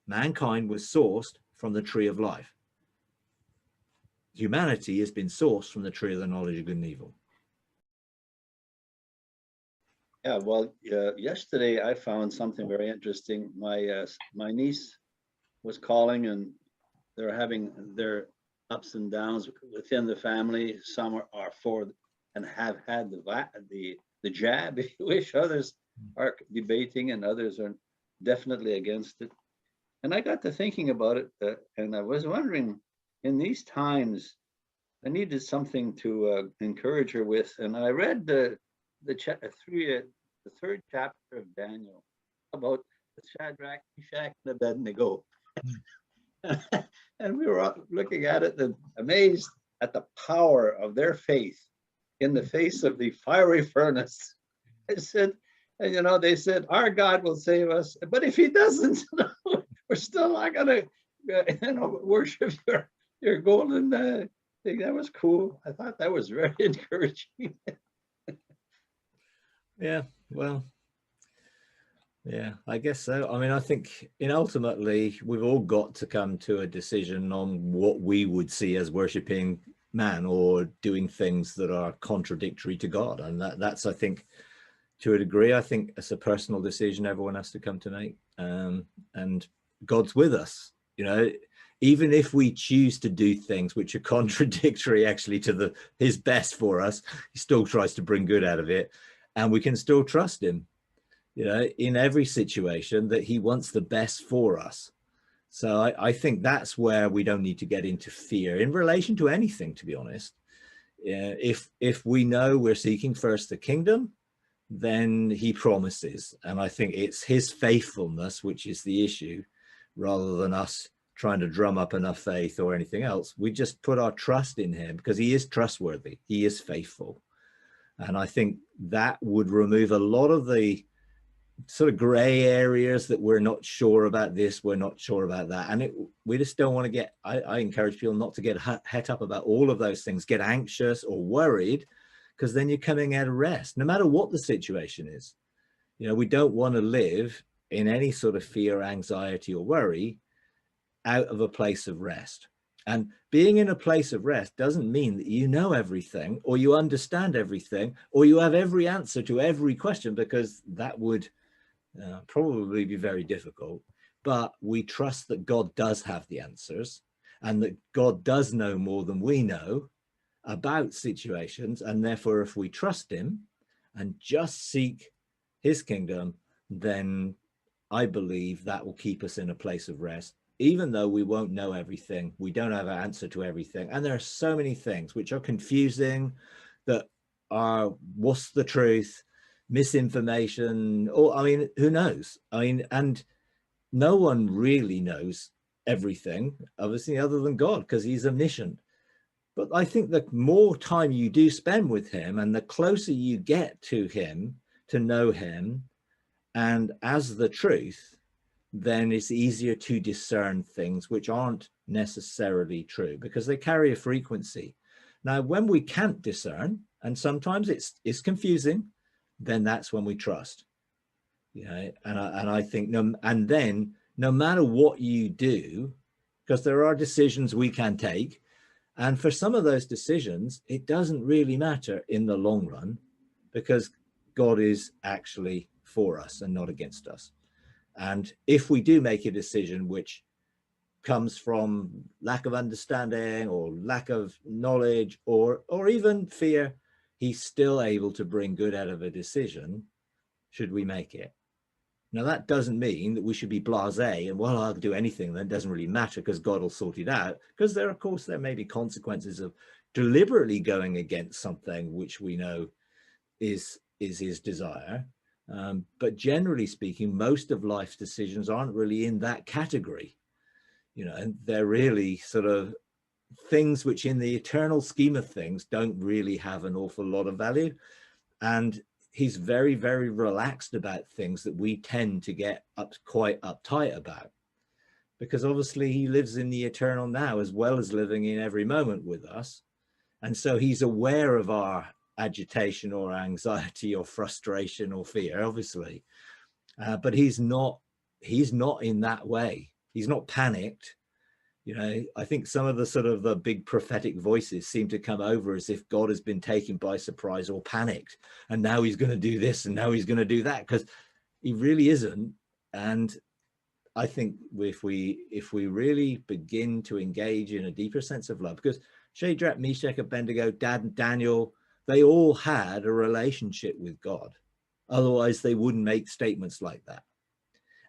Mankind was sourced from the tree of life. Humanity has been sourced from the tree of the knowledge of good and evil. Yeah, well, yesterday I found something very interesting. My niece was calling, and they're having their ups and downs within the family. Some are for and have had the jab, if you wish. Others are debating, and others are definitely against it. And I got to thinking about it, and I was wondering, in these times, I needed something to encourage her with, and I read the third chapter of Daniel about the Shadrach, Meshach, and Abednego. And we were all looking at it and amazed at the power of their faith in the face of the fiery furnace. I said, and they said, our God will save us, but if he doesn't, we're still not gonna, worship your golden thing. That was cool. I thought that was very encouraging. Yeah, well, yeah, I guess so. I mean, I think ultimately we've all got to come to a decision on what we would see as worshipping man or doing things that are contradictory to God. And that's, I think, to a degree, I think it's a personal decision everyone has to come to make. And God's with us, even if we choose to do things which are contradictory actually to his best for us, he still tries to bring good out of it. And we can still trust him, in every situation, that he wants the best for us. So I think that's where we don't need to get into fear in relation to anything, to be honest. If we know we're seeking first the kingdom, then he promises. And I think it's his faithfulness, which is the issue, rather than us trying to drum up enough faith or anything else. We just put our trust in him because he is trustworthy. He is faithful. And I think that would remove a lot of the sort of gray areas that we're not sure about this, we're not sure about that. And we just don't want to get, I encourage people not to get het up about all of those things, get anxious or worried, because then you're coming out of rest, no matter what the situation is. We don't want to live in any sort of fear, anxiety, or worry out of a place of rest. And being in a place of rest doesn't mean that you know everything or you understand everything or you have every answer to every question, because that would probably be very difficult. But we trust that God does have the answers and that God does know more than we know about situations. And therefore, if we trust him and just seek his kingdom, then I believe that will keep us in a place of rest. Even though we won't know everything, we don't have an answer to everything. And there are so many things which are confusing, that are, what's the truth, misinformation, or, who knows? And no one really knows everything, obviously, other than God, because he's omniscient. But I think the more time you do spend with him and the closer you get to him, to know him, and as the truth, then it's easier to discern things which aren't necessarily true because they carry a frequency. Now, when we can't discern, and sometimes it's confusing, then that's when we trust. And I think then no matter what you do, because there are decisions we can take, and for some of those decisions, it doesn't really matter in the long run, because God is actually for us and not against us. And if we do make a decision which comes from lack of understanding or lack of knowledge or even fear, he's still able to bring good out of a decision, should we make it. Now, that doesn't mean that we should be blasé and, well, I'll do anything, then it doesn't really matter because God will sort it out. Because of course, there may be consequences of deliberately going against something which we know is his desire. But generally speaking, most of life's decisions aren't really in that category. And they're really sort of things which in the eternal scheme of things don't really have an awful lot of value. And he's very, very relaxed about things that we tend to get quite uptight about, because obviously he lives in the eternal now as well as living in every moment with us. And so he's aware of our agitation or anxiety or frustration or fear, obviously, but he's not in that way. He's not panicked. You know, I think some of the sort of the big prophetic voices seem to come over as if God has been taken by surprise or panicked, and now he's going to do this and now he's going to do that, because he really isn't. And I think if we really begin to engage in a deeper sense of love, because Shadrach, Meshach, Abednego, Daniel, they all had a relationship with God. Otherwise, they wouldn't make statements like that.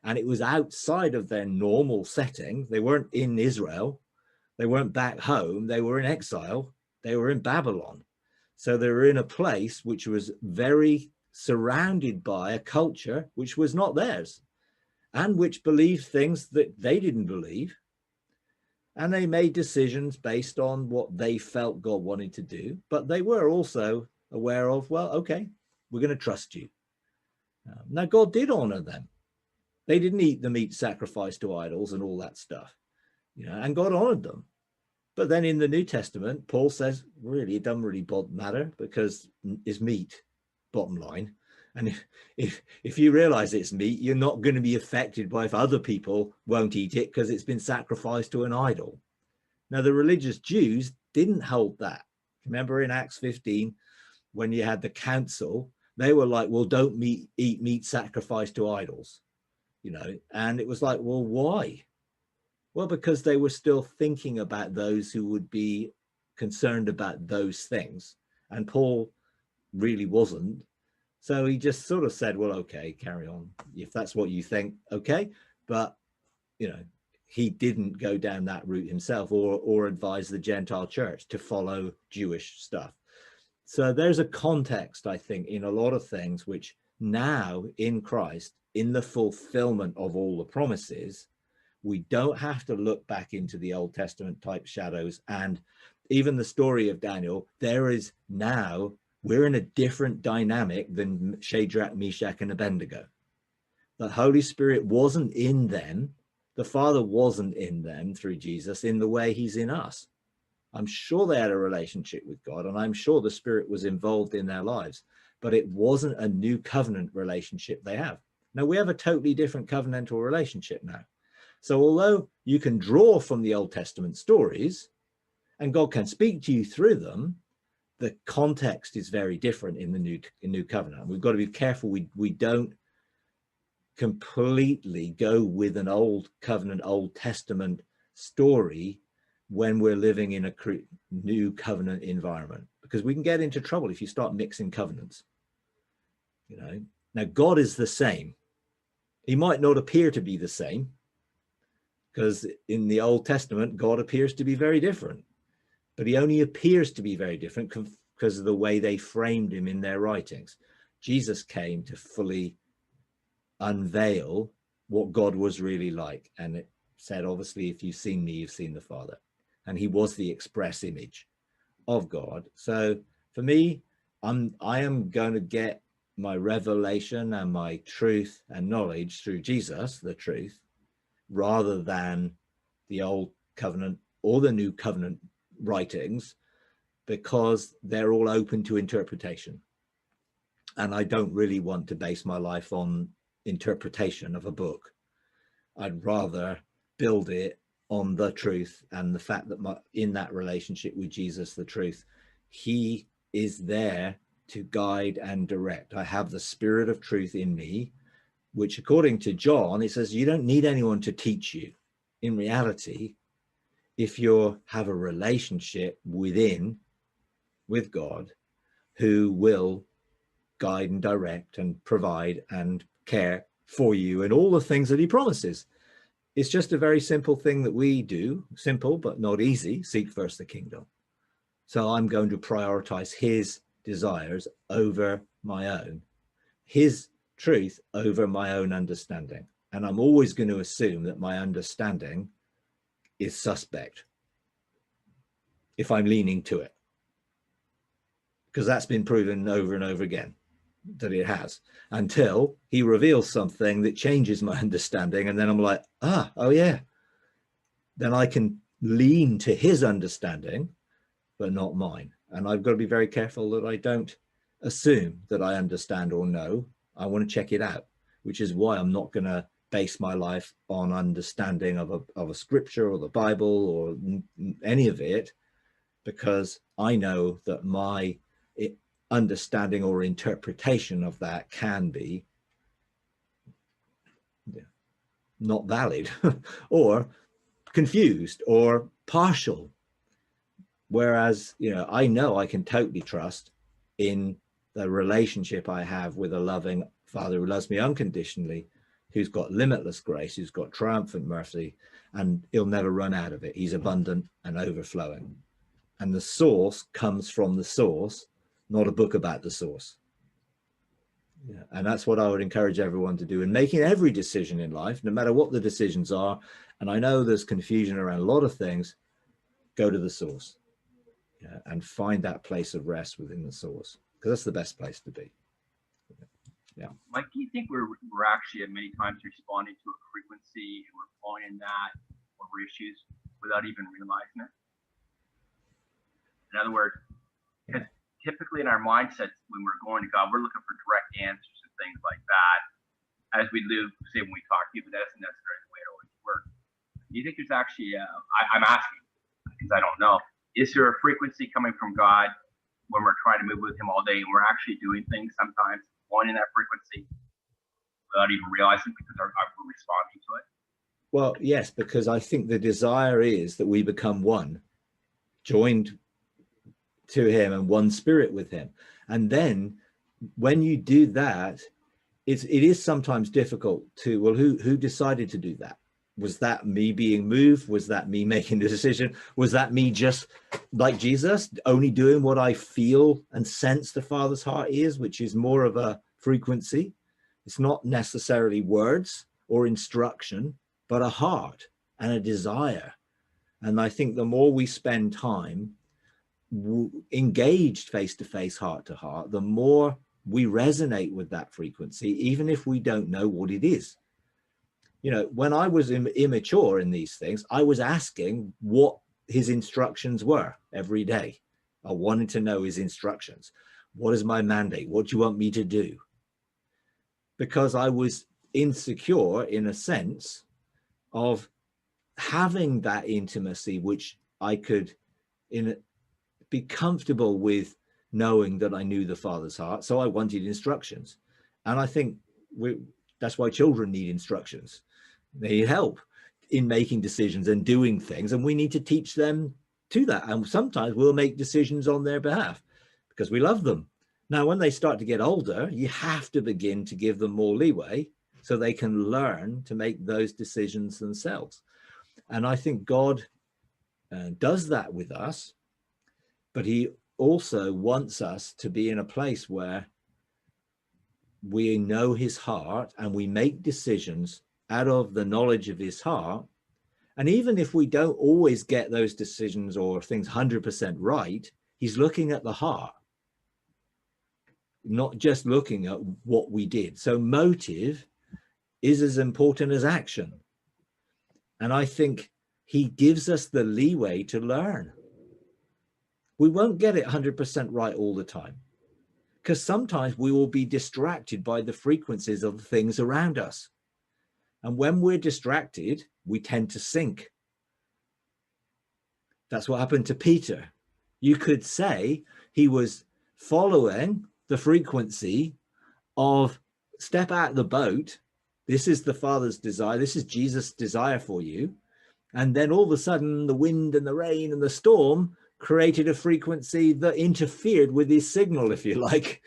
And it was outside of their normal setting. They weren't in Israel. They weren't back home. They were in exile. They were in Babylon. So they were in a place which was very surrounded by a culture which was not theirs, and which believed things that they didn't believe. And they made decisions based on what they felt God wanted to do. But they were also aware of, well, okay, we're going to trust you. Now, God did honor them. They didn't eat the meat sacrificed to idols and all that stuff, you know, and God honored them. But then in the New Testament, Paul says, really, it doesn't really matter, because it's meat, bottom line. And if you realize it's meat, you're not going to be affected by if other people won't eat it because it's been sacrificed to an idol. Now, the religious Jews didn't hold that. Remember in Acts 15, when you had the council, they were like, well, don't eat meat sacrificed to idols, you know. And it was like, well, why? Well, because they were still thinking about those who would be concerned about those things. And Paul really wasn't. So he just sort of said, well, okay, carry on. If that's what you think, okay. But, you know, he didn't go down that route himself, or advise the Gentile church to follow Jewish stuff. So there's a context, I think, in a lot of things which now in Christ, in the fulfillment of all the promises, we don't have to look back into the Old Testament type shadows. And even the story of Daniel, there is now, we're in a different dynamic than Shadrach, Meshach, and Abednego. The Holy Spirit wasn't in them. The Father wasn't in them through Jesus in the way he's in us. I'm sure they had a relationship with God, and I'm sure the Spirit was involved in their lives, but it wasn't a new covenant relationship they have. Now, we have a totally different covenantal relationship now. So although you can draw from the Old Testament stories and God can speak to you through them, the context is very different in the new covenant. We've got to be careful we don't completely go with an old covenant, Old Testament story when we're living in a new covenant environment, because we can get into trouble if you start mixing covenants. You know, now God is the same. He might not appear to be the same, because in the Old Testament, God appears to be very different, but he only appears to be very different because of the way they framed him in their writings. Jesus came to fully unveil what God was really like. And it said, obviously, if you've seen me, you've seen the Father. And he was the express image of God. So for me, I am going to get my revelation and my truth and knowledge through Jesus, the truth, rather than the Old Covenant or the New Covenant writings, because they're all open to interpretation. And I don't really want to base my life on interpretation of a book. I'd rather build it on the truth and the fact that in that relationship with Jesus, the truth, he is there to guide and direct. I have the Spirit of truth in me, which according to John, it says you don't need anyone to teach you. In reality, if you have a relationship with God, who will guide and direct and provide and care for you and all the things that he promises. It's just a very simple thing that we do, simple but not easy, seek first the kingdom. So I'm going to prioritize his desires over my own, his truth over my own understanding. And I'm always going to assume that my understanding is suspect if I'm leaning to it, because that's been proven over and over again that it has, until he reveals something that changes my understanding. And then I'm like, oh yeah, then I can lean to his understanding, but not mine. And I've got to be very careful that I don't assume that I understand or know. I want to check it out, which is why I'm not going to base my life on understanding of a scripture or the Bible or any of it, because I know that my understanding or interpretation of that can be not valid or confused or partial. Whereas, I know I can totally trust in the relationship I have with a loving Father who loves me unconditionally, who's got limitless grace, who's got triumphant mercy, and he'll never run out of it. He's abundant and overflowing. And the source comes from the source, not a book about the source. Yeah. And that's what I would encourage everyone to do in making every decision in life, no matter what the decisions are. And I know there's confusion around a lot of things. Go to the source, and find that place of rest within the source, because that's the best place to be. Yeah. Mike, do you think we're actually at many times responding to a frequency and we're falling in that over issues without even realizing it? In other words, because typically in our mindsets, when we're going to God, we're looking for direct answers and things like that. As we do, say, when we talk to you, but that isn't necessarily the way it always works. Do you think there's actually, I'm asking because I don't know, is there a frequency coming from God when we're trying to move with him all day and we're actually doing things sometimes, going in that frequency without even realizing because we're responding to it? Well, yes, because I think the desire is that we become one, joined to him and one spirit with him. And then when you do that, it is sometimes difficult to, well, who decided to do that? Was that me being moved? Was that me making the decision? Was that me just like Jesus, only doing what I feel and sense the Father's heart is, which is more of a frequency? It's not necessarily words or instruction, but a heart and a desire. And I think the more we spend time engaged face-to-face, heart-to-heart, the more we resonate with that frequency, even if we don't know what it is. When I was immature in these things, I was asking what his instructions were every day. I wanted to know his instructions. What is my mandate? What do you want me to do? Because I was insecure in a sense of having that intimacy, which I could be comfortable with knowing that I knew the Father's heart. So I wanted instructions. And I think that's why children need instructions. They need help in making decisions and doing things. And we need to teach them to that. And sometimes we'll make decisions on their behalf because we love them. Now, when they start to get older, you have to begin to give them more leeway so they can learn to make those decisions themselves. And I think God does that with us, but he also wants us to be in a place where we know his heart and we make decisions out of the knowledge of his heart. And even if we don't always get those decisions or things 100% right, he's looking at the heart, not just looking at what we did. So motive is as important as action. And I think he gives us the leeway to learn. We won't get it 100% right all the time, because sometimes we will be distracted by the frequencies of the things around us. And when we're distracted, we tend to sink. That's what happened to Peter. You could say he was following the frequency of step out of the boat. This is the Father's desire. This is Jesus' desire for you. And then all of a sudden, the wind and the rain and the storm created a frequency that interfered with his signal, if you like.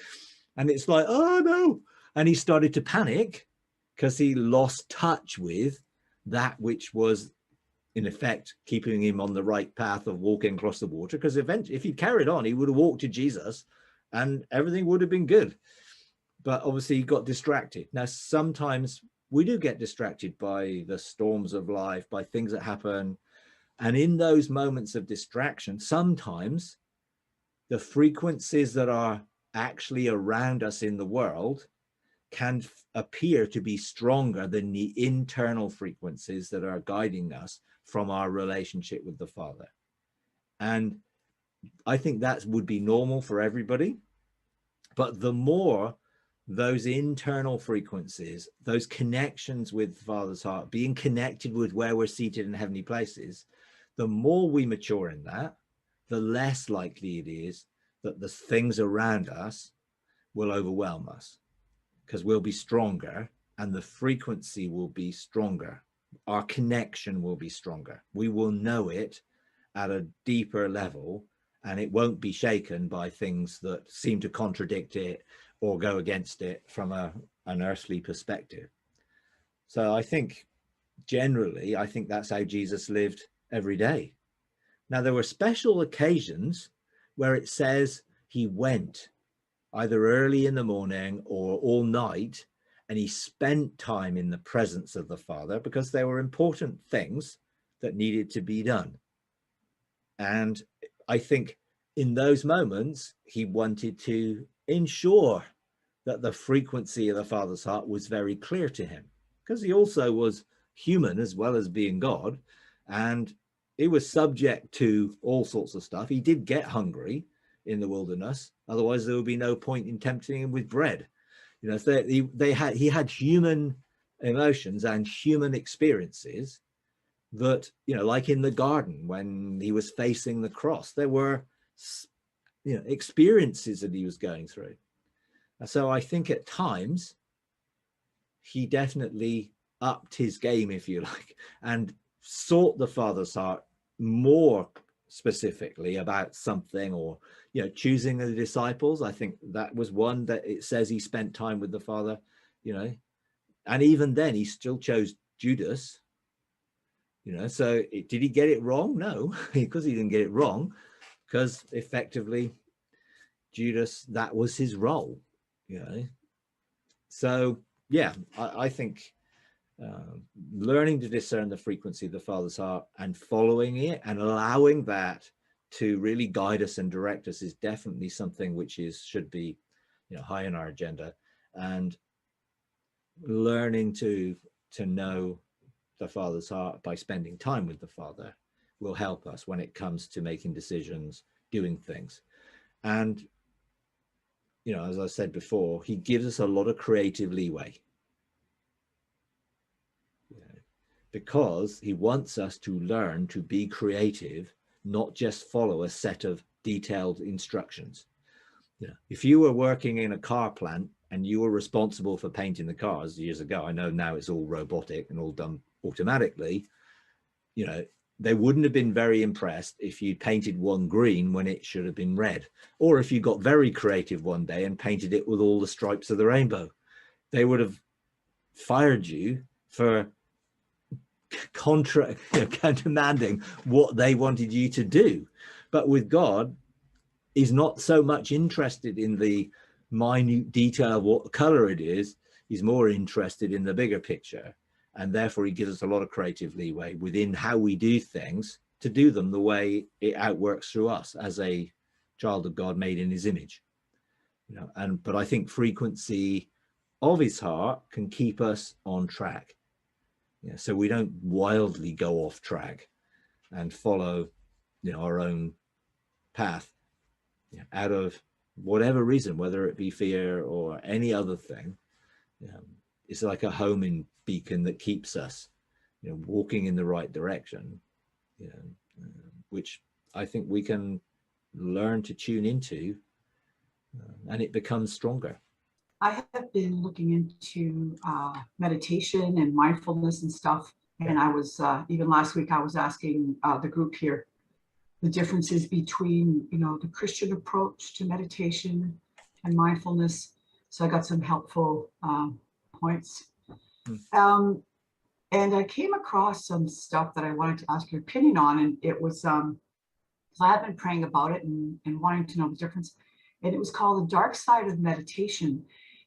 And it's like, oh no. And he started to panic because he lost touch with that which was, in effect, keeping him on the right path of walking across the water. Because eventually, if he carried on, he would have walked to Jesus and everything would have been good. But obviously, he got distracted. Now, sometimes we do get distracted by the storms of life, by things that happen. And in those moments of distraction, sometimes the frequencies that are actually around us in the world can appear to be stronger than the internal frequencies that are guiding us from our relationship with the Father. And I think that would be normal for everybody. But the more those internal frequencies, those connections with the Father's heart, being connected with where we're seated in heavenly places, the more we mature in that, the less likely it is that the things around us will overwhelm us, because we'll be stronger and the frequency will be stronger. Our connection will be stronger. We will know it at a deeper level, and it won't be shaken by things that seem to contradict it or go against it from an earthly perspective. So I think generally, I think that's how Jesus lived every day. Now, there were special occasions where it says he went either early in the morning or all night, and he spent time in the presence of the Father because there were important things that needed to be done. And I think in those moments, he wanted to ensure that the frequency of the Father's heart was very clear to him, because he also was human as well as being God, and he was subject to all sorts of stuff. He did get hungry in the wilderness, otherwise there would be no point in tempting him with bread. You know, so he had human emotions and human experiences that, you know, like in the garden when he was facing the cross, there were, you know, experiences that he was going through. So I think at times he definitely upped his game, if you like, and sought the Father's heart more specifically about something, or, you know, choosing the disciples. I think that was one that it says he spent time with the Father, you know, and even then he still chose Judas, you know. So did he get it wrong? No, because he didn't get it wrong, because effectively Judas, that was his role, you know. So yeah, I think learning to discern the frequency of the Father's heart and following it and allowing that to really guide us and direct us is definitely something which should be, you know, high on our agenda. And learning to know the Father's heart by spending time with the Father will help us when it comes to making decisions, doing things. And, you know, as I said before, he gives us a lot of creative leeway, because he wants us to learn to be creative, not just follow a set of detailed instructions. You know, if you were working in a car plant and you were responsible for painting the cars years ago, I know now it's all robotic and all done automatically, you know, they wouldn't have been very impressed if you painted one green when it should have been red, or if you got very creative one day and painted it with all the stripes of the rainbow. They would have fired you for countermanding what they wanted you to do. But with God, he's not so much interested in the minute detail of what color it is. He's more interested in the bigger picture, and therefore he gives us a lot of creative leeway within how we do things to do them the way it outworks through us as a child of God made in his image. You know, but I think frequency of his heart can keep us on track. Yeah, so we don't wildly go off track and follow, you know, our own path, you know, out of whatever reason, whether it be fear or any other thing. It's like a homing beacon that keeps us, you know, walking in the right direction, you know, which I think we can learn to tune into, and it becomes stronger. I have been looking into meditation and mindfulness and stuff. And I was, even last week, I was asking the group here the differences between, you know, the Christian approach to meditation and mindfulness. So I got some helpful points. And I came across some stuff that I wanted to ask your opinion on. And it was, so I've been praying about it and wanting to know the difference. And it was called The Dark Side of Meditation.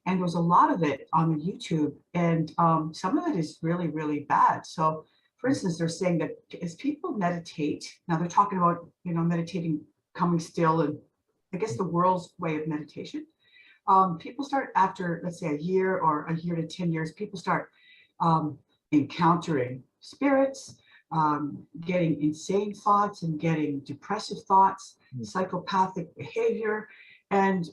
And there's a lot of it on YouTube, and some of it is really, really bad. So for instance, they're saying that as people meditate, now they're talking about, you know, meditating, coming still, and I guess the world's way of meditation. People start after, let's say, a year or a year to 10 years, people start encountering spirits, getting insane thoughts and getting depressive thoughts, psychopathic behavior. And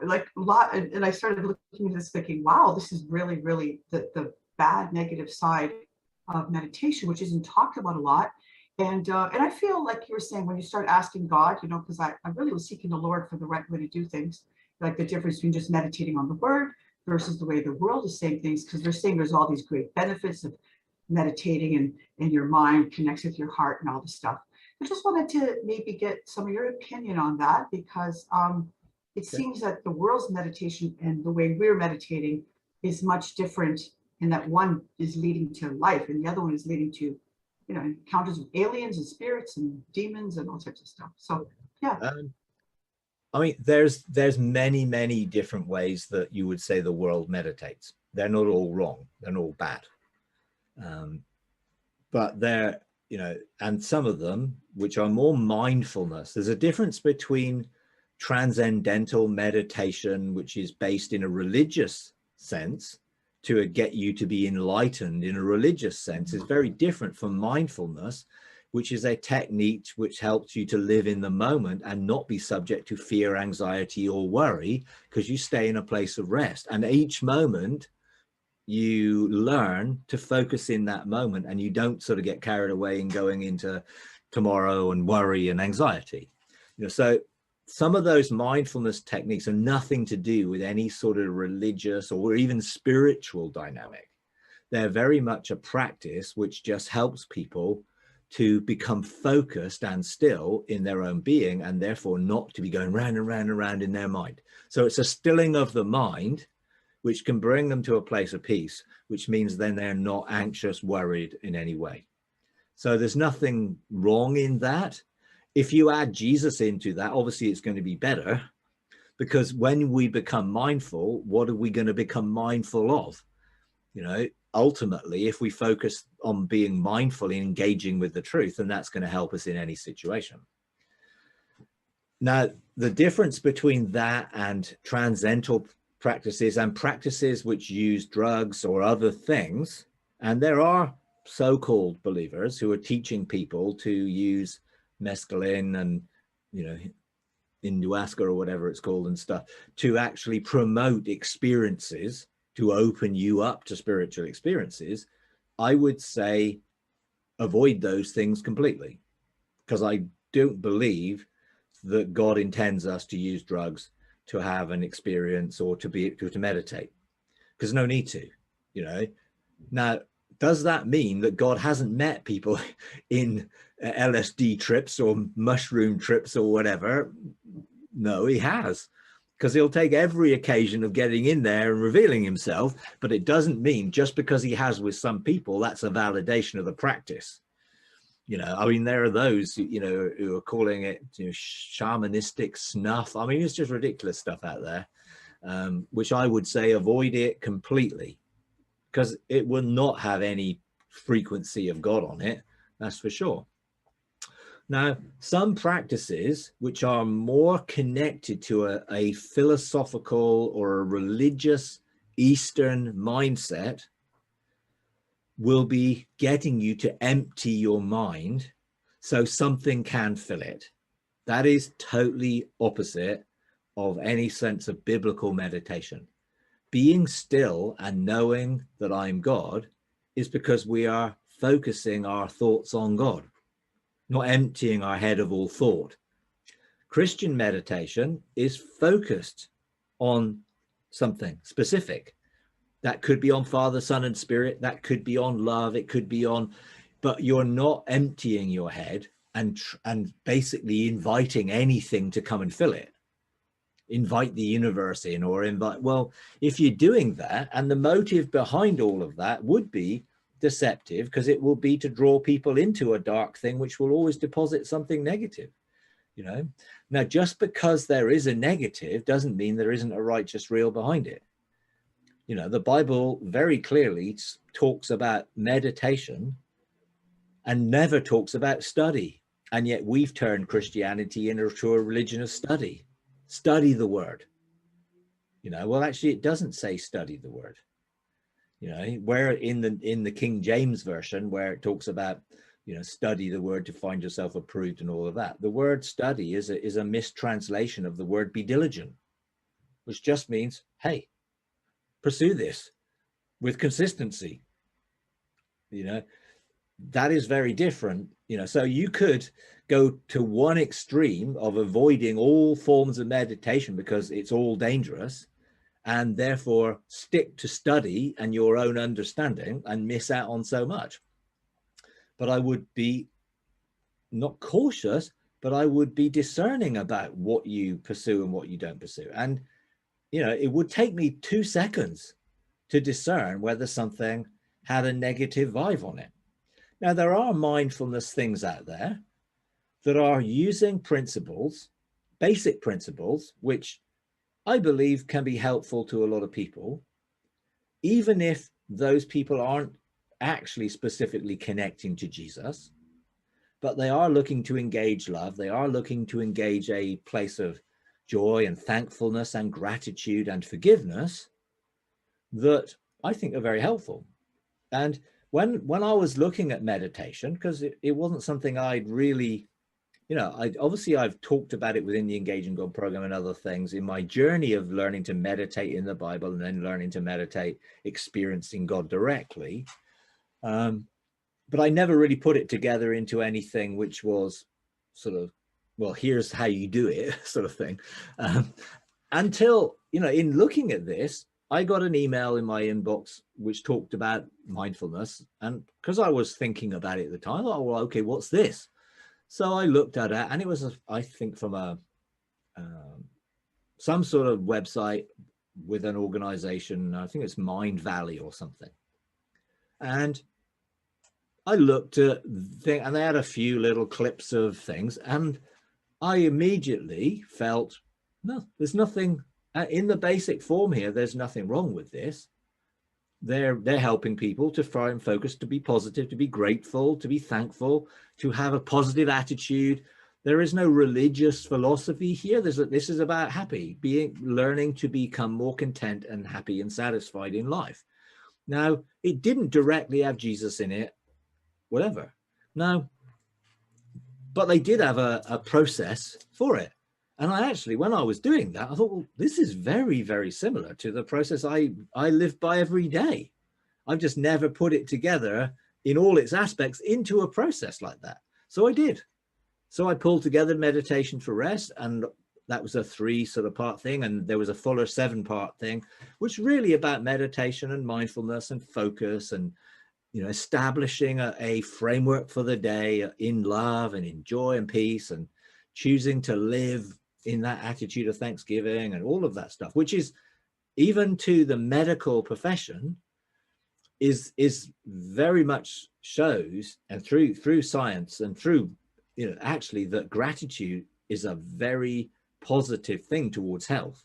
like a lot, and I started looking at this thinking, wow, this is really, really the bad negative side of meditation, which isn't talked about a lot. And I feel like you were saying, when you start asking God, you know, because I really was seeking the Lord for the right way to do things, like the difference between just meditating on the word versus the way the world is saying things, because they're saying there's all these great benefits of meditating, and your mind connects with your heart and all this stuff. I just wanted to maybe get some of your opinion on that, because it seems that the world's meditation and the way we're meditating is much different, in that one is leading to life and the other one is leading to, you know, encounters with aliens and spirits and demons and all sorts of stuff. So yeah. I mean, there's many different ways that you would say the world meditates. They're not all wrong. They're not all bad. But they're, you know, and some of them, which are more mindfulness. There's a difference between transcendental meditation, which is based in a religious sense, to get you to be enlightened in a religious sense, is very different from mindfulness, which is a technique which helps you to live in the moment and not be subject to fear, anxiety, or worry, because you stay in a place of rest. And each moment you learn to focus in that moment, and you don't sort of get carried away and going into tomorrow and worry and anxiety. You know, so some of those mindfulness techniques are nothing to do with any sort of religious or even spiritual dynamic. They're very much a practice which just helps people to become focused and still in their own being, and therefore not to be going round and round and round in their mind. So it's a stilling of the mind, which can bring them to a place of peace, which means then they're not anxious, worried in any way. So there's nothing wrong in that. If you add Jesus into that, obviously it's going to be better, because when we become mindful, what are we going to become mindful of? You know, ultimately, if we focus on being mindful and engaging with the truth, then that's going to help us in any situation. Now, the difference between that and transcendental practices and practices which use drugs or other things, and there are so-called believers who are teaching people to use mescaline and, you know, ayahuasca or whatever it's called and stuff, to actually promote experiences, to open you up to spiritual experiences, I would say avoid those things completely, because I don't believe that God intends us to use drugs to have an experience or to meditate, because no need to, you know. Now, does that mean that God hasn't met people in LSD trips or mushroom trips or whatever? No, he has, because he'll take every occasion of getting in there and revealing himself. But it doesn't mean just because he has with some people, that's a validation of the practice. You know, I mean, there are those, you know, who are calling it, you know, shamanistic snuff. I mean, it's just ridiculous stuff out there, which I would say avoid it completely, because it will not have any frequency of God on it. That's for sure. Now, some practices which are more connected to a philosophical or a religious Eastern mindset will be getting you to empty your mind so something can fill it. That is totally opposite of any sense of biblical meditation. Being still and knowing that I'm God is because we are focusing our thoughts on God, not emptying our head of all thought. Christian meditation is focused on something specific. That could be on Father, Son, and Spirit. That could be on love. It could be on, but you're not emptying your head and basically inviting anything to come and fill it. Invite the universe in, or invite, well, if you're doing that, and the motive behind all of that would be deceptive, because it will be to draw people into a dark thing, which will always deposit something negative, you know. Now, just because there is a negative doesn't mean there isn't a righteous real behind it. You know, the Bible very clearly talks about meditation and never talks about study. And yet we've turned Christianity into a religion of study. Study the word. You know, well, actually, it doesn't say study the word. You know, where in the King James version, where it talks about you know, study the word to find yourself approved and all of that. The word study is a mistranslation of the word be diligent, which just means, hey, pursue this with consistency. You know, that is very different. You know, so you could go to one extreme of avoiding all forms of meditation because it's all dangerous, and therefore stick to study and your own understanding and miss out on so much. But I would be not cautious, but I would be discerning about what you pursue and what you don't pursue. And, you know, it would take me 2 seconds to discern whether something had a negative vibe on it. Now, there are mindfulness things out there that are using principles, basic principles, which I believe can be helpful to a lot of people, even if those people aren't actually specifically connecting to Jesus, but they are looking to engage love. They are looking to engage a place of joy and thankfulness and gratitude and forgiveness that I think are very helpful. And when I was looking at meditation, because it wasn't something I'd really, you know, I've talked about it within the Engaging God program and other things in my journey of learning to meditate in the Bible and then learning to meditate, experiencing God directly. But I never really put it together into anything which was sort of, well, here's how you do it sort of thing. Until, you know, in looking at this, I got an email in my inbox which talked about mindfulness. And because I was thinking about it at the time, I thought, well, okay, what's this? So I looked at it, and it was, I think, from some sort of website with an organization. I think it's Mind Valley or something. And I looked at and they had a few little clips of things, and I immediately felt, no, there's nothing in the basic form here. There's nothing wrong with this. They're helping people to try and focus, to be positive, to be grateful, to be thankful, to have a positive attitude. There is no religious philosophy here. This is about learning to become more content and happy and satisfied in life. Now, it didn't directly have Jesus in it, whatever. No, but they did have a process for it. And I actually, when I was doing that, I thought, well, this is very, very similar to the process I live by every day. I've just never put it together in all its aspects into a process like that. So I did. So I pulled together meditation for rest, and that was a 3 sort of part thing. And there was a fuller 7-part thing, which really about meditation and mindfulness and focus and, you know, establishing a framework for the day in love and in joy and peace, and choosing to live in that attitude of thanksgiving and all of that stuff, which is, even to the medical profession, is very much shows, and through science and through, you know, actually that gratitude is a very positive thing towards health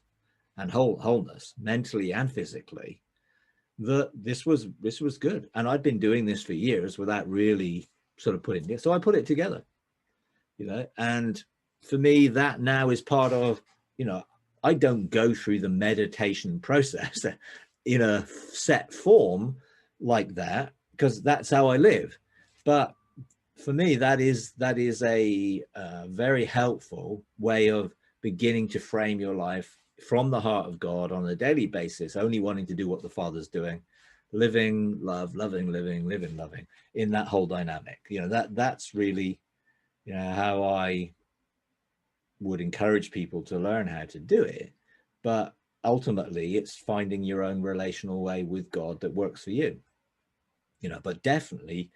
and wholeness, mentally and physically. That this was good. And I'd been doing this for years without really sort of putting it. So I put it together, you know, and for me, that now is part of, you know, I don't go through the meditation process in a set form like that, because that's how I live. But for me, that is a very helpful way of beginning to frame your life from the heart of God on a daily basis, only wanting to do what the Father's doing, living, love, loving, living, loving, in that whole dynamic. You know, that's really, you know, how I would encourage people to learn how to do it. But ultimately, it's finding your own relational way with God that works for you. You know, but definitely,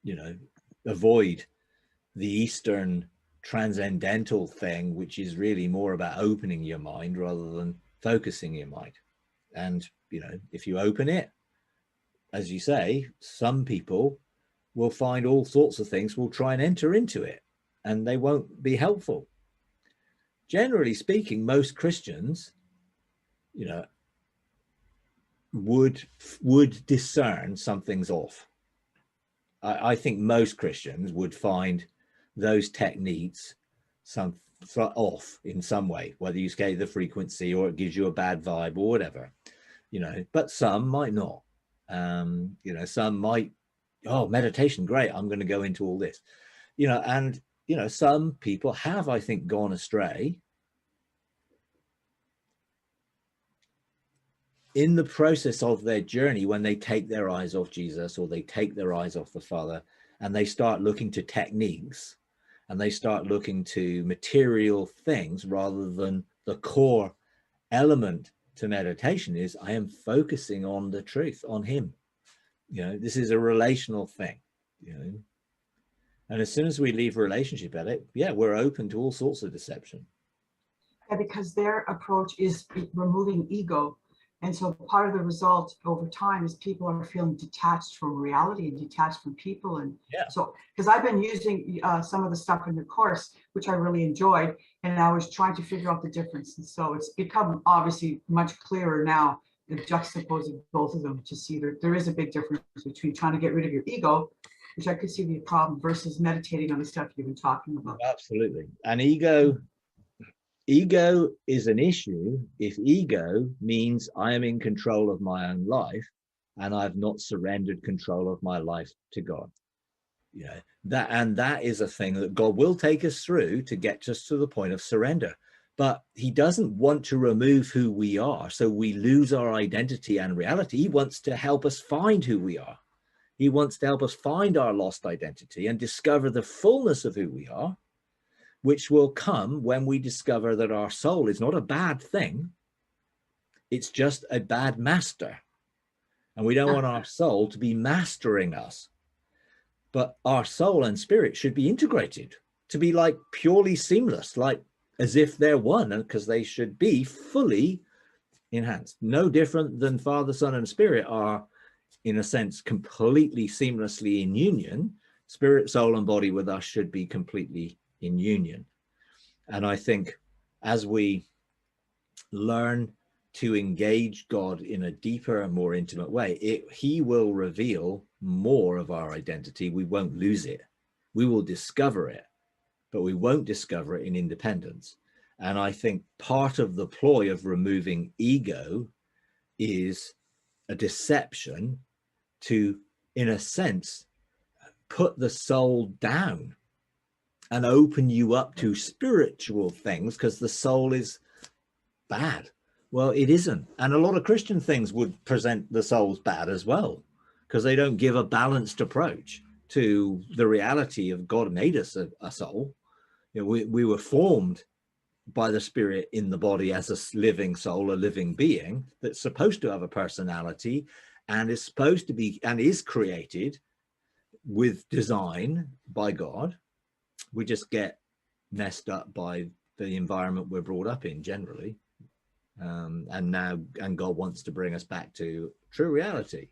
you know, avoid the Eastern transcendental thing, which is really more about opening your mind rather than focusing your mind. And, you know, if you open it, as you say, some people will find all sorts of things, will try and enter into it, and they won't be helpful. Generally speaking, most Christians, you know, would discern something's off. I think most Christians would find those techniques off in some way, whether you scale the frequency or it gives you a bad vibe or whatever, you know, but some might not. You know, some might oh, meditation, great, I'm going to go into all this, you know. And you know, some people have, I think, gone astray in the process of their journey when they take their eyes off Jesus, or they take their eyes off the Father, and they start looking to techniques, and they start looking to material things rather than the core element to meditation is, I am focusing on the truth, on him. You know, this is a relational thing, you know. And as soon as we leave relationship at it, yeah, we're open to all sorts of deception. Yeah, because their approach is removing ego. And so part of the result over time is people are feeling detached from reality and detached from people. And Yeah. so, because I've been using some of the stuff in the course, which I really enjoyed, and I was trying to figure out the difference. And so it's become obviously much clearer now, the juxtaposing both of them, to see that there is a big difference between trying to get rid of your ego, which I could see be a problem, versus meditating on the stuff you've been talking about. Absolutely. And ego is an issue if ego means I am in control of my own life and I've not surrendered control of my life to God. You know, that is a thing that God will take us through to get us to the point of surrender. But he doesn't want to remove who we are so we lose our identity and reality. He wants to help us find who we are. He wants to help us find our lost identity and discover the fullness of who we are, which will come when we discover that our soul is not a bad thing. It's just a bad master. And we don't want our soul to be mastering us. But our soul and spirit should be integrated, to be like purely seamless, like as if they're one, because they should be fully enhanced. No different than Father, Son, and Spirit are, in a sense, completely seamlessly in union. Spirit, soul, and body with us should be completely in union. And I think as we learn to engage God in a deeper and more intimate way, he will reveal more of our identity. We won't lose it. We will discover it, but we won't discover it in independence. And I think part of the ploy of removing ego is a deception to, in a sense, put the soul down and open you up to spiritual things, because the soul is bad. Well, it isn't. And a lot of Christian things would present the soul's bad as well, because they don't give a balanced approach to the reality of God made us a soul. You know, we were formed by the Spirit in the body as a living soul, a living being that's supposed to have a personality and is supposed to be and is created with design by God. We just get messed up by the environment we're brought up in generally. And God wants to bring us back to true reality,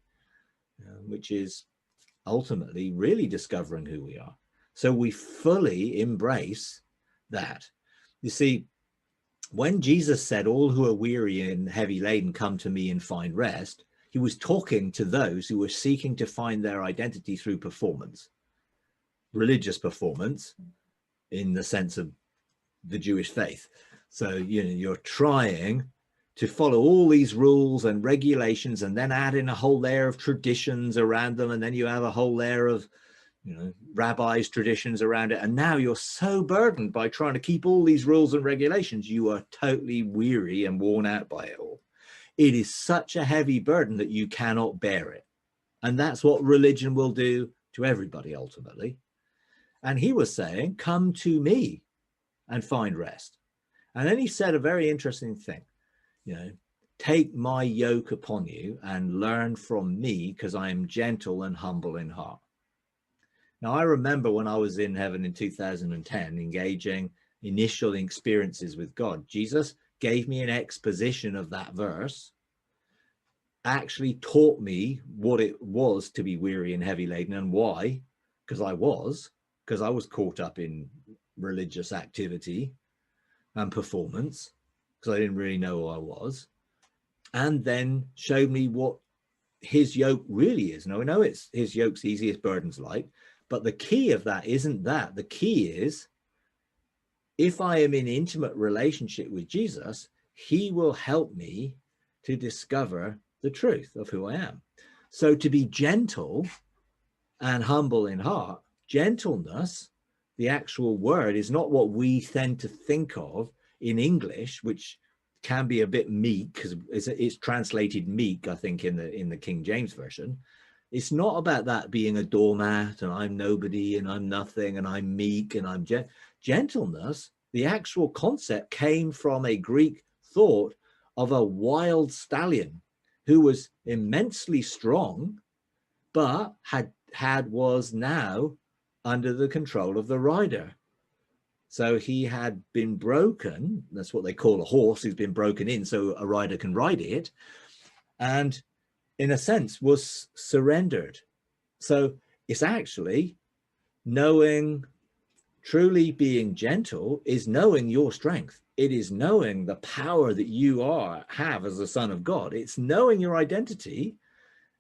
which is ultimately really discovering who we are. So we fully embrace that. You see, when Jesus said, all who are weary and heavy laden, come to me and find rest, he was talking to those who were seeking to find their identity through performance, religious performance, in the sense of the Jewish faith. So, you know, you're trying to follow all these rules and regulations and then add in a whole layer of traditions around them. And then you have a whole layer of, you know, rabbis' traditions around it. And now you're so burdened by trying to keep all these rules and regulations, you are totally weary and worn out by it all. It is such a heavy burden that you cannot bear it. And that's what religion will do to everybody ultimately. And he was saying, come to me and find rest. And then he said a very interesting thing, you know, take my yoke upon you and learn from me, because I am gentle and humble in heart. Now, I remember when I was in heaven in 2010, engaging initial experiences with God, Jesus gave me an exposition of that verse, actually taught me what it was to be weary and heavy laden and why, because I was caught up in religious activity and performance, because I didn't really know who I was, and then showed me what his yoke really is. Now, I know it's his yoke's easy, his burden's light, but the key of that isn't that. The key is, if I am in intimate relationship with Jesus, he will help me to discover the truth of who I am. So to be gentle and humble in heart. Gentleness, the actual word, is not what we tend to think of in English, which can be a bit meek, because it's translated meek, I think, in the King James Version. It's not about that being a doormat and I'm nobody and I'm nothing and I'm meek and I'm gentleness. The actual concept came from a Greek thought of a wild stallion who was immensely strong, but was now under the control of the rider. So he had been broken. That's what they call a horse who's been broken in, so a rider can ride it. And in a sense was surrendered. So it's actually knowing, truly being gentle is knowing your strength. It is knowing the power that you have as a son of God. It's knowing your identity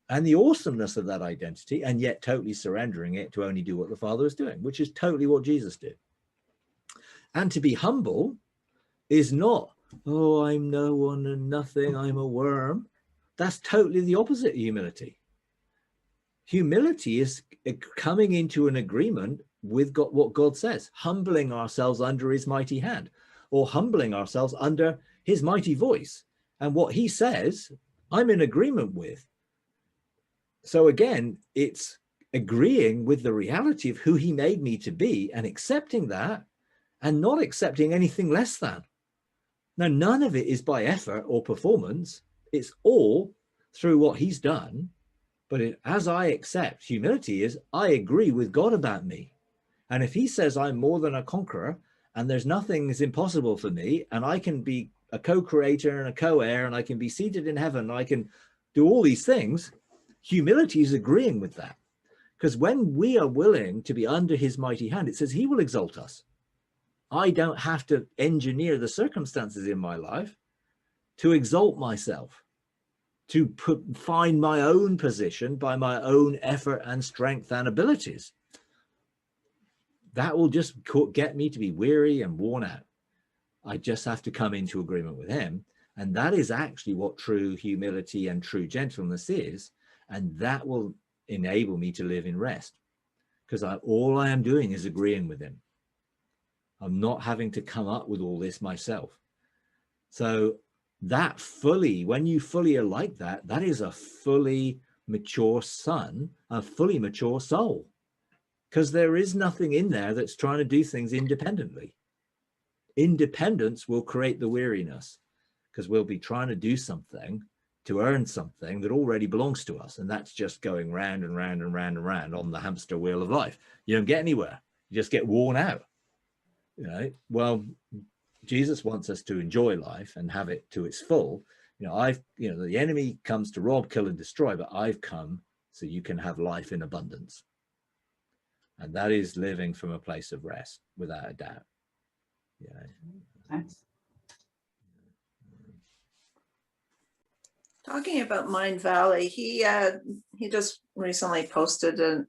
and the awesomeness of that identity, and yet totally surrendering it to only do what the Father is doing, which is totally what Jesus did. And to be humble is not, oh, I'm no one and nothing, I'm a worm. That's totally the opposite of humility. Humility is coming into an agreement with God, what God says, humbling ourselves under his mighty hand, or humbling ourselves under his mighty voice. And what he says, I'm in agreement with. So again, it's agreeing with the reality of who he made me to be and accepting that and not accepting anything less than. Now, none of it is by effort or performance. It's all through what he's done. But as I accept, humility is, I agree with God about me. And if he says I'm more than a conqueror and there's nothing is impossible for me, and I can be a co-creator and a co-heir, and I can be seated in heaven, and I can do all these things, humility is agreeing with that. Because when we are willing to be under his mighty hand, it says he will exalt us. I don't have to engineer the circumstances in my life to exalt myself, to find my own position by my own effort and strength and abilities. That will just get me to be weary and worn out. I just have to come into agreement with him. And that is actually what true humility and true gentleness is. And that will enable me to live in rest, because all I am doing is agreeing with him. I'm not having to come up with all this myself. So that when you fully are like that, that is a fully mature son, a fully mature soul, because there is nothing in there that's trying to do things independently. Independence will create the weariness, because we'll be trying to do something to earn something that already belongs to us. And that's just going round and round and round and round on the hamster wheel of life. You don't get anywhere. You just get worn out. You know, well, Jesus wants us to enjoy life and have it to its full. The enemy comes to rob, kill, and destroy, but I've come so you can have life in abundance. And that is living from a place of rest, without a doubt. Yeah. Thanks. Talking about Mind Valley, he just recently posted an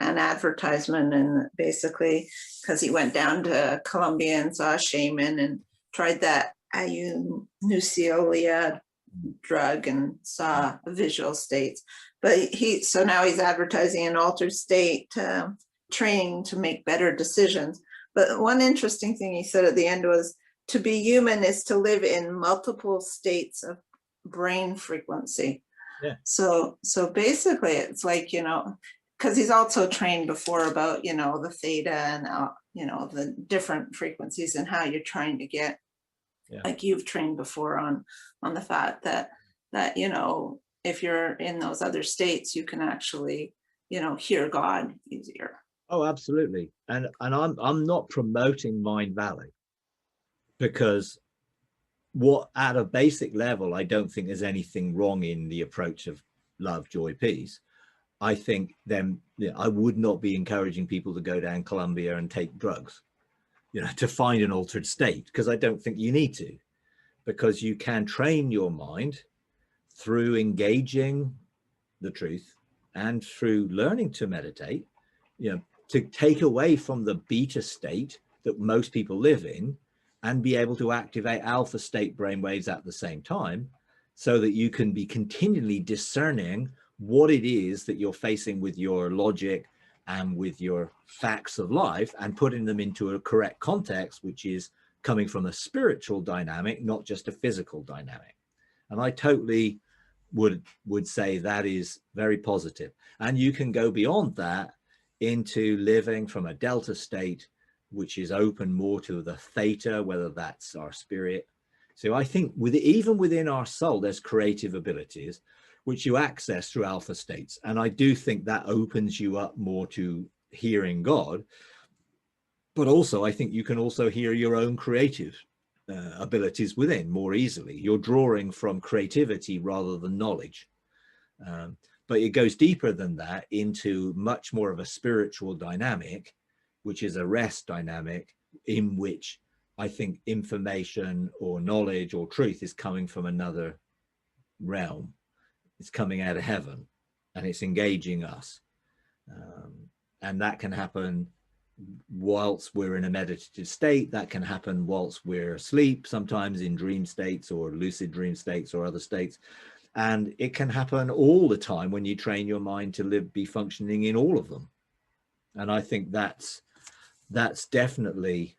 advertisement, and basically because he went down to Colombia and saw a shaman and tried that ayunucilia drug and saw visual states. But so now he's advertising an altered state training to make better decisions. But one interesting thing he said at the end was, to be human is to live in multiple states of brain frequency. Yeah. So basically it's like, because he's also trained before about, the theta and, the different frequencies and how you're trying to get, like you've trained before on the fact that, if you're in those other states, you can actually, hear God easier. Oh, absolutely. And I'm not promoting Mind Valley, because at a basic level, I don't think there's anything wrong in the approach of love, joy, peace. I think I would not be encouraging people to go down Colombia and take drugs, to find an altered state, because I don't think you need to, because you can train your mind through engaging the truth and through learning to meditate, to take away from the beta state that most people live in and be able to activate alpha state brainwaves at the same time, so that you can be continually discerning what it is that you're facing with your logic and with your facts of life, and putting them into a correct context, which is coming from a spiritual dynamic, not just a physical dynamic. And I totally would say that is very positive. And you can go beyond that into living from a delta state, which is open more to the theta, whether that's our spirit. So I think even within our soul, there's creative abilities which you access through alpha states. And I do think that opens you up more to hearing God. But also, I think you can also hear your own creative abilities within more easily. You're drawing from creativity rather than knowledge. But it goes deeper than that into much more of a spiritual dynamic, which is a rest dynamic, in which I think information or knowledge or truth is coming from another realm. It's coming out of heaven, and it's engaging us. And that can happen whilst we're in a meditative state. That can happen whilst we're asleep, sometimes in dream states or lucid dream states or other states. And it can happen all the time when you train your mind to be functioning in all of them. And I think that's definitely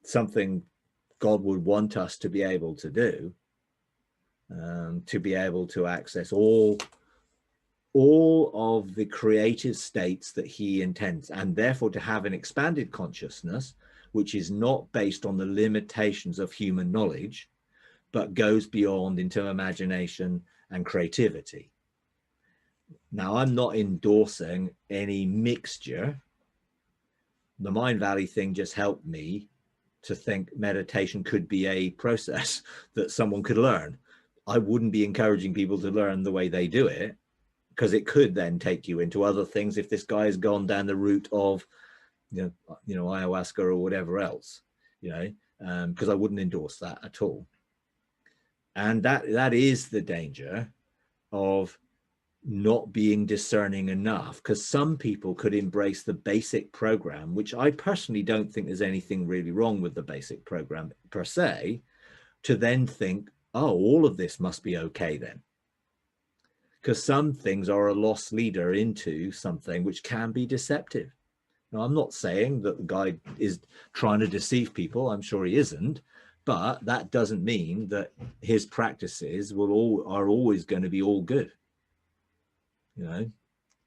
something God would want us to be able to do, to be able to access all of the creative states that he intends, and therefore to have an expanded consciousness, which is not based on the limitations of human knowledge, but goes beyond into imagination and creativity. Now, I'm not endorsing any mixture. The Mind Valley thing just helped me to think meditation could be a process that someone could learn. I wouldn't be encouraging people to learn the way they do it, because it could then take you into other things if this guy has gone down the route of, you know, ayahuasca or whatever else, because I wouldn't endorse that at all. And that is the danger of not being discerning enough, because some people could embrace the basic program, which I personally don't think there's anything really wrong with the basic program per se, to then think, oh, all of this must be okay then. Because some things are a lost leader into something which can be deceptive. Now, I'm not saying that the guy is trying to deceive people. I'm sure he isn't. But that doesn't mean that his practices are always going to be all good.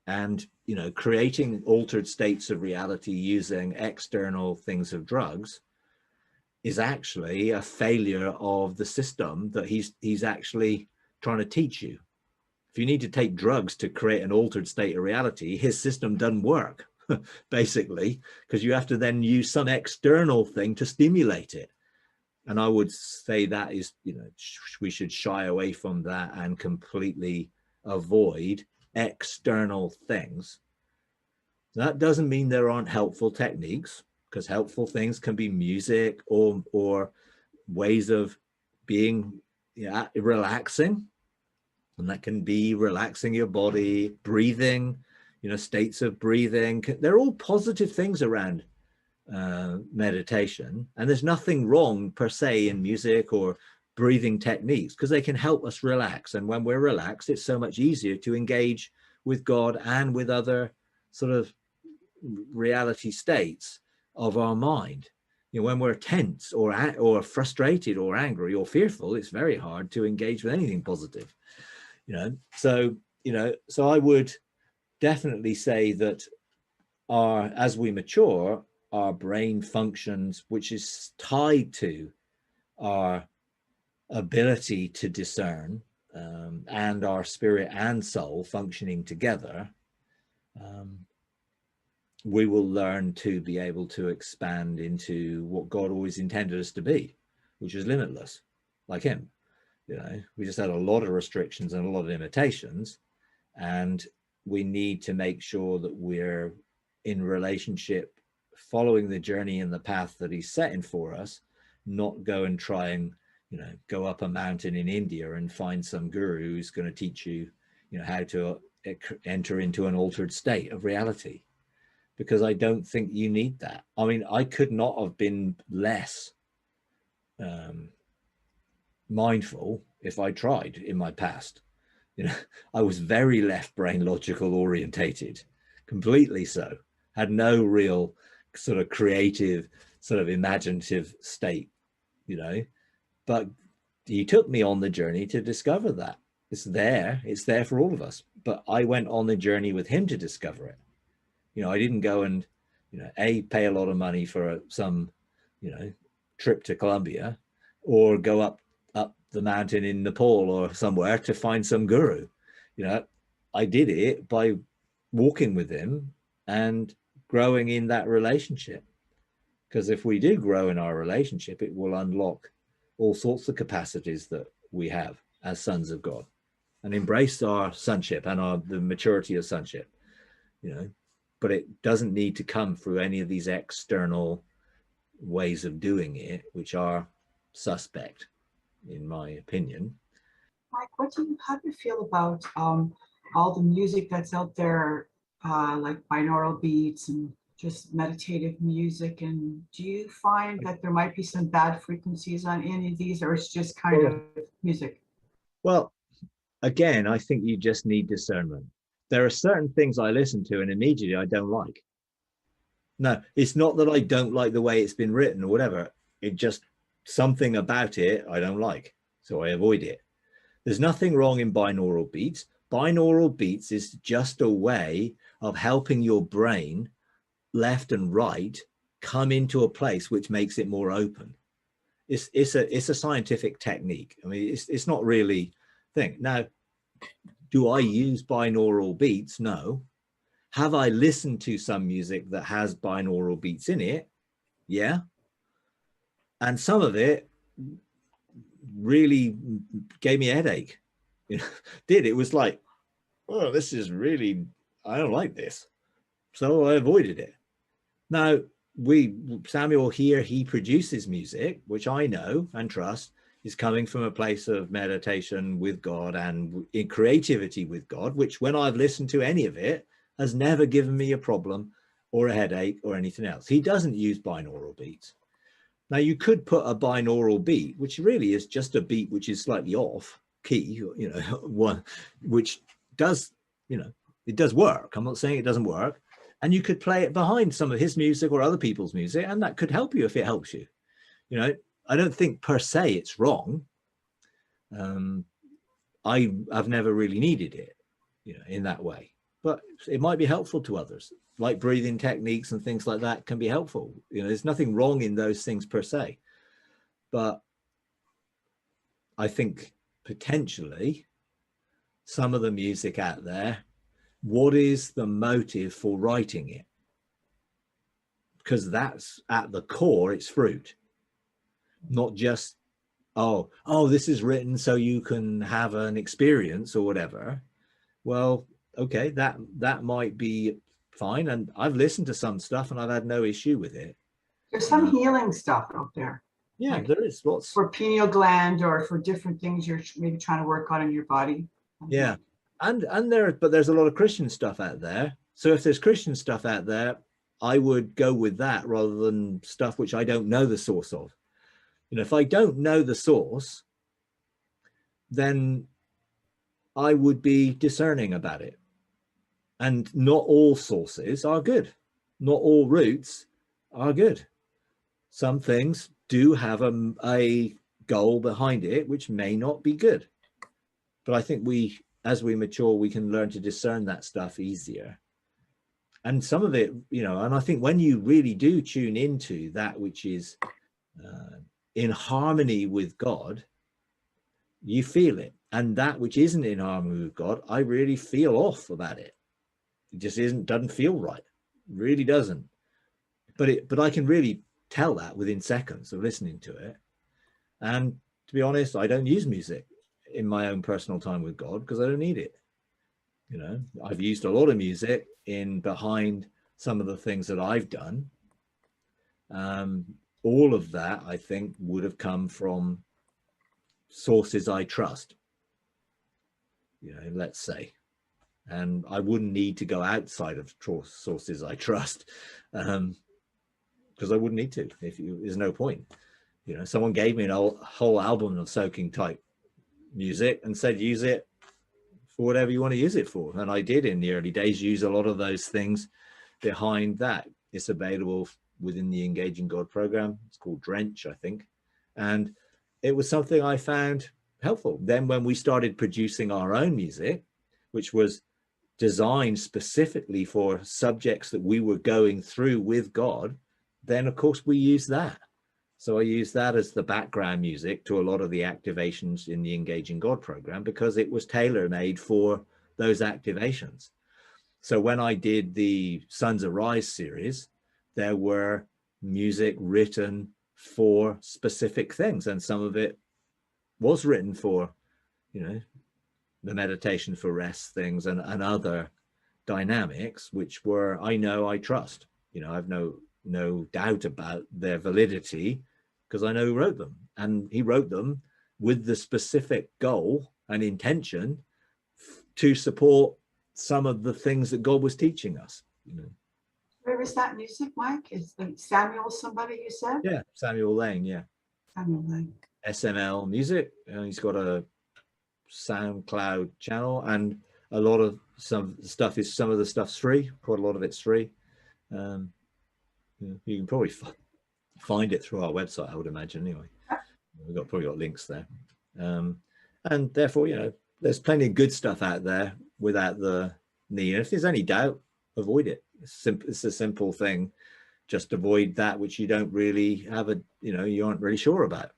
And creating altered states of reality using external things of drugs is actually a failure of the system that he's actually trying to teach you. If you need to take drugs to create an altered state of reality, his system doesn't work, basically, because you have to then use some external thing to stimulate it. And I would say that is, we should shy away from that and completely avoid external things. That doesn't mean there aren't helpful techniques, because helpful things can be music or ways of being relaxing. And that can be relaxing your body, breathing, states of breathing. They're all positive things around meditation. And there's nothing wrong per se in music or breathing techniques, because they can help us relax. And when we're relaxed, it's so much easier to engage with God and with other sort of reality states of our mind. When we're tense or frustrated or angry or fearful, it's very hard to engage with anything positive. So I would definitely say that as we mature, our brain functions, which is tied to our ability to discern, and our spirit and soul functioning together, we will learn to be able to expand into what God always intended us to be, which is limitless, like him. We just had a lot of restrictions and a lot of limitations, and we need to make sure that we're in relationship, following the journey and the path that he's setting for us, not go and try and, go up a mountain in India and find some guru who's going to teach you, how to enter into an altered state of reality, because I don't think you need that. I mean, I could not have been less mindful if I tried in my past. You know, I was very left brain logical orientated, completely so. Had no real sort of creative, sort of imaginative state, you know. But he took me on the journey to discover that. It's there for all of us. But I went on the journey with him to discover it. You know, I didn't go and, you know, pay a lot of money for some, you know, trip to Colombia, or go up the mountain in Nepal or somewhere to find some guru. You know, I did it by walking with him and growing in that relationship. Because if we do grow in our relationship, it will unlock all sorts of capacities that we have as sons of God, and embrace our sonship and the maturity of sonship, you know. But it doesn't need to come through any of these external ways of doing it, which are suspect, in my opinion. Mike, how do you feel about all the music that's out there, like binaural beats and just meditative music? And do you find that there might be some bad frequencies on any of these, or it's just kind of music? Well, again, I think you just need discernment. There are certain things I listen to and immediately I don't like. No, it's not that I don't like the way it's been written or whatever. It just, something about it I don't like, so I avoid it. There's nothing wrong in binaural beats. Binaural beats is just a way of helping your brain, left and right, come into a place which makes it more open. It's a scientific technique. I mean, it's not really thing. Now, do I use binaural beats? No. Have I listened to some music that has binaural beats in it? Yeah. And some of it really gave me a headache. You know, it was like, oh, this is really, I don't like this. So I avoided it. Now, Samuel here, he produces music, which I know and trust is coming from a place of meditation with God and in creativity with God, which when I've listened to any of it has never given me a problem or a headache or anything else. He doesn't use binaural beats. Now, you could put a binaural beat, which really is just a beat which is slightly off key, you know, one which does, you know, it does work. I'm not saying it doesn't work. And you could play it behind some of his music or other people's music, and that could help you if it helps you. You know, I don't think per se it's wrong. I've never really needed it, you know, in that way, but it might be helpful to others. Like breathing techniques and things like that can be helpful. You know, there's nothing wrong in those things per se, but I think potentially some of the music out there, what is the motive for writing it? Because that's at the core, it's fruit, not just, oh, this is written so you can have an experience or whatever. Well, okay, that might be fine. And I've listened to some stuff and I've had no issue with it. There's some healing stuff out there. Yeah, like there is lots. For pineal gland or for different things you're maybe trying to work on in your body. Yeah. But there's a lot of Christian stuff out there. So if there's Christian stuff out there, I would go with that rather than stuff which I don't know the source of. You know, if I don't know the source, then I would be discerning about it. And not all sources are good. Not all roots are good. Some things do have a goal behind it, which may not be good. But I think as we mature, we can learn to discern that stuff easier. And some of it, you know, and I think when you really do tune into that which is in harmony with God, you feel it. And that which isn't in harmony with God, I really feel off about it. It just doesn't feel right. It really doesn't. But I can really tell that within seconds of listening to it. And to be honest, I don't use music in my own personal time with God because I don't need it. You know, I've used a lot of music behind some of the things that I've done. All of that, I think, would have come from sources I trust, you know, let's say. And I wouldn't need to go outside of sources I trust, because I wouldn't need to. There's no point. You know, someone gave me a whole album of soaking type music and said, use it, for whatever you want to use it for. And I did in the early days use a lot of those things behind that. It's available within the Engaging God program. It's called Drench, I think. And it was something I found helpful. Then when we started producing our own music, which was designed specifically for subjects that we were going through with God, then of course we used that. So I used that as the background music to a lot of the activations in the Engaging God program, because it was tailor-made for those activations. So when I did the Sons Arise series, there were music written for specific things, and some of it was written for, you know, the meditation for rest things and other dynamics, which were, I know, I trust, you know, I've no doubt about their validity, because I know who wrote them, and he wrote them with the specific goal and intention to support some of the things that God was teaching us, you know. Where is that music, Mike? Is Samuel somebody you said? Yeah, Samuel Lane, yeah. Samuel Lane. SML Music, he's got a SoundCloud channel, and a lot of some of the stuff's free. Quite a lot of it's free. You can probably find it through our website, I would imagine. Anyway, we've probably got links there, and therefore, you know, there's plenty of good stuff out there without the need. And if there's any doubt, avoid it. It's a simple thing. Just avoid that which you don't really have you aren't really sure about.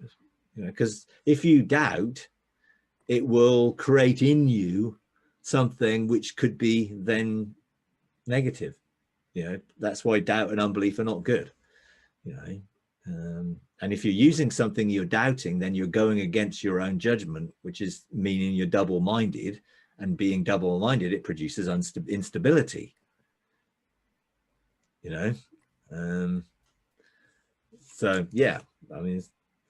You know, because if you doubt, it will create in you something which could be then negative. You know, that's why doubt and unbelief are not good. You know, and if you're using something you're doubting, then you're going against your own judgment, which is meaning you're double-minded, and being double-minded, it produces instability. You know, so yeah, I mean,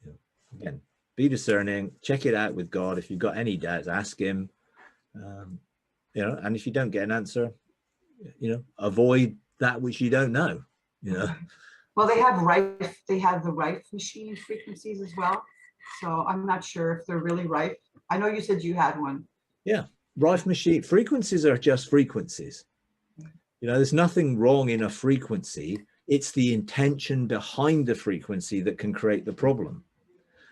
you know, again, be discerning, check it out with God. If you've got any doubts, ask him, you know, and if you don't get an answer, you know, avoid that which you don't know, you know. Well, they have the Rife machine frequencies as well. So I'm not sure if they're really Rife. I know you said you had one. Yeah, Rife machine frequencies are just frequencies. You know, there's nothing wrong in a frequency. It's the intention behind the frequency that can create the problem.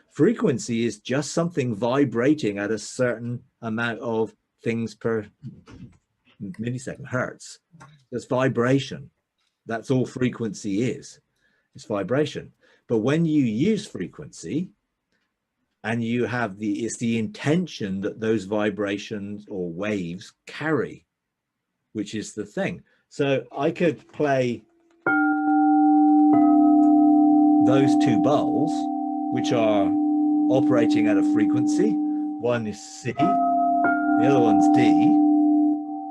Frequency is just something vibrating at a certain amount of things per millisecond, hertz. There's vibration. That's all frequency is. It's vibration. But when you use frequency and you have it's the intention that those vibrations or waves carry, which is the thing. So I could play those two bowls, which are operating at a frequency. One is C, the other one's D,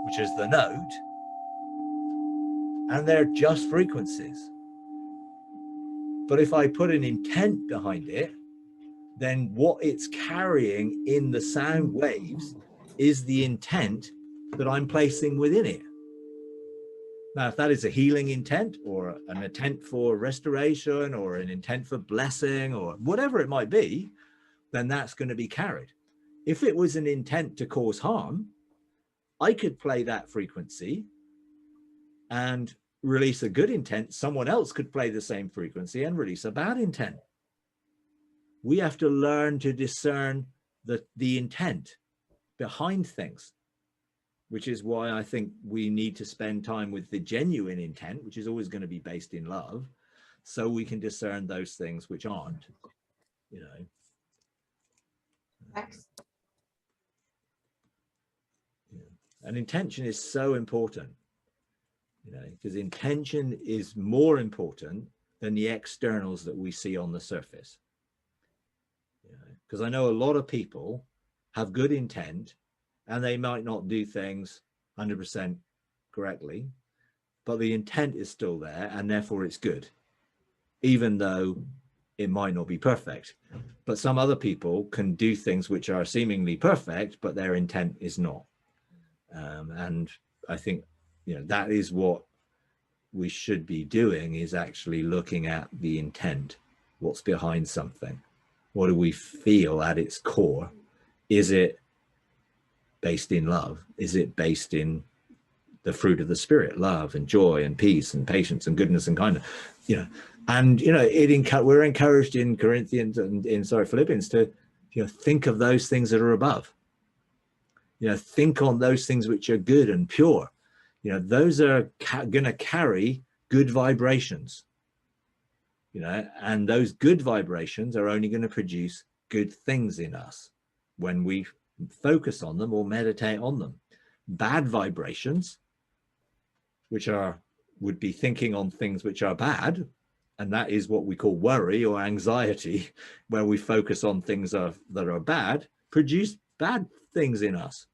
which is the note, and they're just frequencies. But if I put an intent behind it, then what it's carrying in the sound waves is the intent that I'm placing within it. Now, if that is a healing intent, or an intent for restoration, or an intent for blessing, or whatever it might be, then that's going to be carried. If it was an intent to cause harm, I could play that frequency and release a good intent. Someone else could play the same frequency and release a bad intent. We have to learn to discern the intent behind things, which is why I think we need to spend time with the genuine intent, which is always going to be based in love, so we can discern those things which aren't, you know. Thanks. Yeah. And intention is so important, you know, because intention is more important than the externals that we see on the surface. You know, because I know a lot of people have good intent and they might not do things 100% correctly, but the intent is still there, and therefore it's good, even though it might not be perfect. But some other people can do things which are seemingly perfect, but their intent is not. And I think, you know, that is what we should be doing, is actually looking at the intent. What's behind something? What do we feel at its core? Is it based in love? Is it based in the fruit of the spirit, love and joy and peace and patience and goodness and kindness? You know, and you know, we're encouraged in Corinthians and in Philippians to, you know, think of those things that are above. You know, think on those things which are good and pure. You know, those are going to carry good vibrations. You know, and those good vibrations are only going to produce good things in us when we focus on them or meditate on them. Bad vibrations, which would be thinking on things which are bad, and that is what we call worry or anxiety, where we focus on things that are bad, produce bad things in us.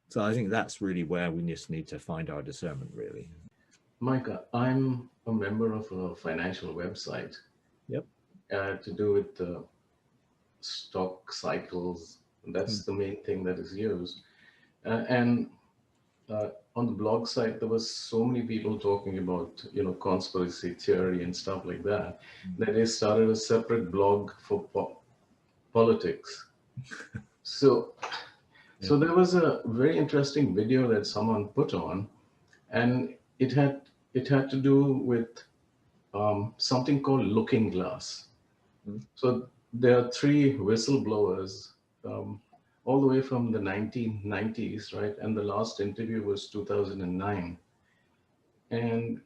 So I think that's really where we just need to find our discernment, really. Micah, I'm a member of a financial website. Yep. To do with stock cycles. That's the main thing that is used. And on the blog site, there was so many people talking about, you know, conspiracy theory and stuff like that, that they started a separate blog for politics. So there was a very interesting video that someone put on, and it had to do with something called looking glass. So there are 3 whistleblowers all the way from the 1990s, right? And the last interview was 2009. And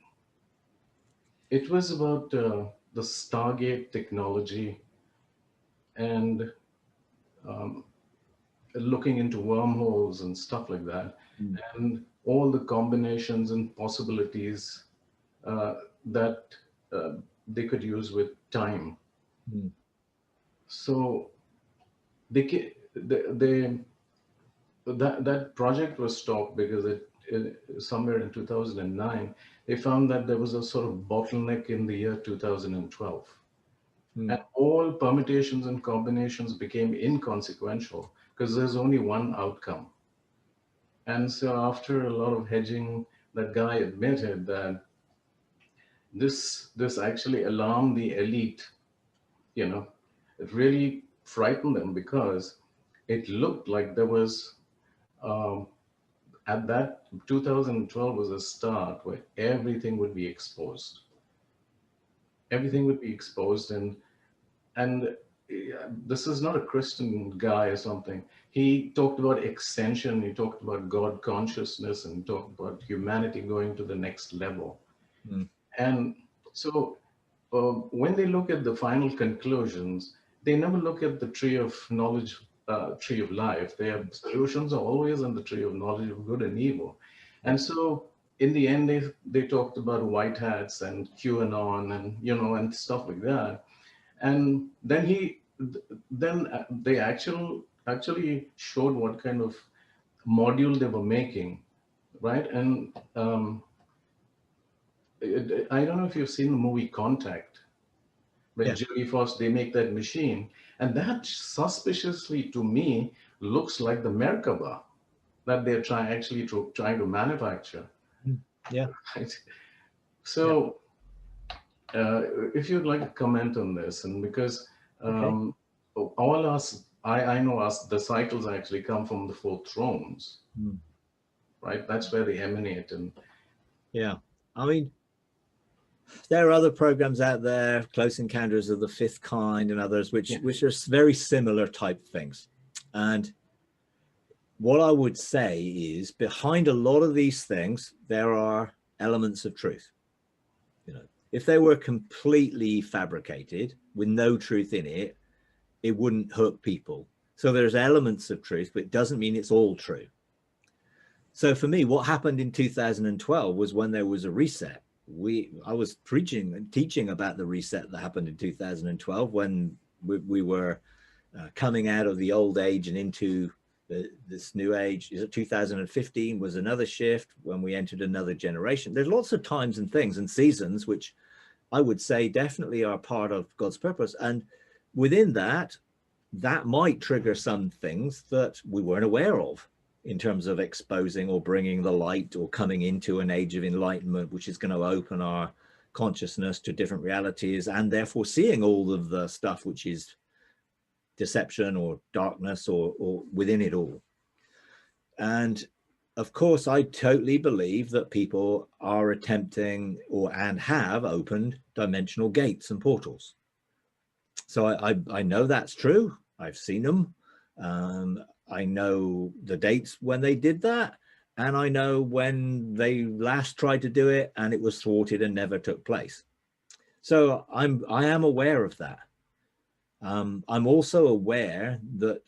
it was about the Stargate technology and looking into wormholes and stuff like that, and all the combinations and possibilities that they could use with time. So that project was stopped because it somewhere in 2009 they found that there was a sort of bottleneck in the year 2012, and all permutations and combinations became inconsequential because there's only one outcome. And so after a lot of hedging, that guy admitted that this actually alarmed the elite. You know, it really frightened them because it looked like there was at that 2012 was a start where everything would be exposed. Everything would be exposed, and this is not a Christian guy or something. He talked about extension, he talked about God consciousness, and talked about humanity going to the next level. And so when they look at the final conclusions, they never look at the tree of knowledge, tree of life. Their solutions are always on the tree of knowledge of good and evil. And so in the end, they talked about white hats and QAnon and, you know, and stuff like that. And then they actually showed what kind of module they were making, right? And I don't know if you've seen the movie Contact, when Jerry Foss, they make that machine, and that suspiciously to me looks like the Merkaba that they're trying to manufacture. Yeah. Right? So if you'd like to comment on this, and because all us, I know us, the cycles actually come from the 4 thrones, right? That's where they emanate. And yeah, I mean, there are other programs out there, Close Encounters of the Fifth Kind and others, which are very similar type things. And what I would say is behind a lot of these things, there are elements of truth. You know, if they were completely fabricated with no truth in it, it wouldn't hook people. So there's elements of truth, but it doesn't mean it's all true. So for me, what happened in 2012 was when there was a reset. I was preaching and teaching about the reset that happened in 2012 when we were coming out of the old age and into this new age. 2015 was another shift when we entered another generation. There's lots of times and things and seasons which I would say definitely are part of God's purpose, and within that might trigger some things that we weren't aware of in terms of exposing or bringing the light or coming into an age of enlightenment, which is going to open our consciousness to different realities and therefore seeing all of the stuff which is deception or darkness or within it all. And of course, I totally believe that people are attempting and have opened dimensional gates and portals. So I know that's true. I've seen them. I know the dates when they did that, and I know when they last tried to do it and it was thwarted and never took place. So I am aware of that. I'm also aware that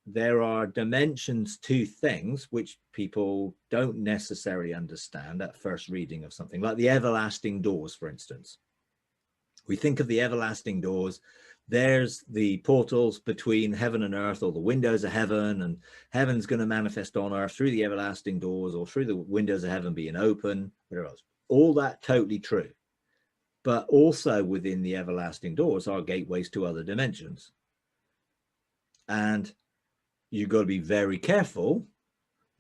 there are dimensions to things which people don't necessarily understand at first reading of something, like the everlasting doors, for instance. We think of the everlasting doors. There's the portals between heaven and earth, or the windows of heaven, and heaven's going to manifest on earth through the everlasting doors or through the windows of heaven being open, whatever else. All that totally true. But also within the everlasting doors are gateways to other dimensions. And you've got to be very careful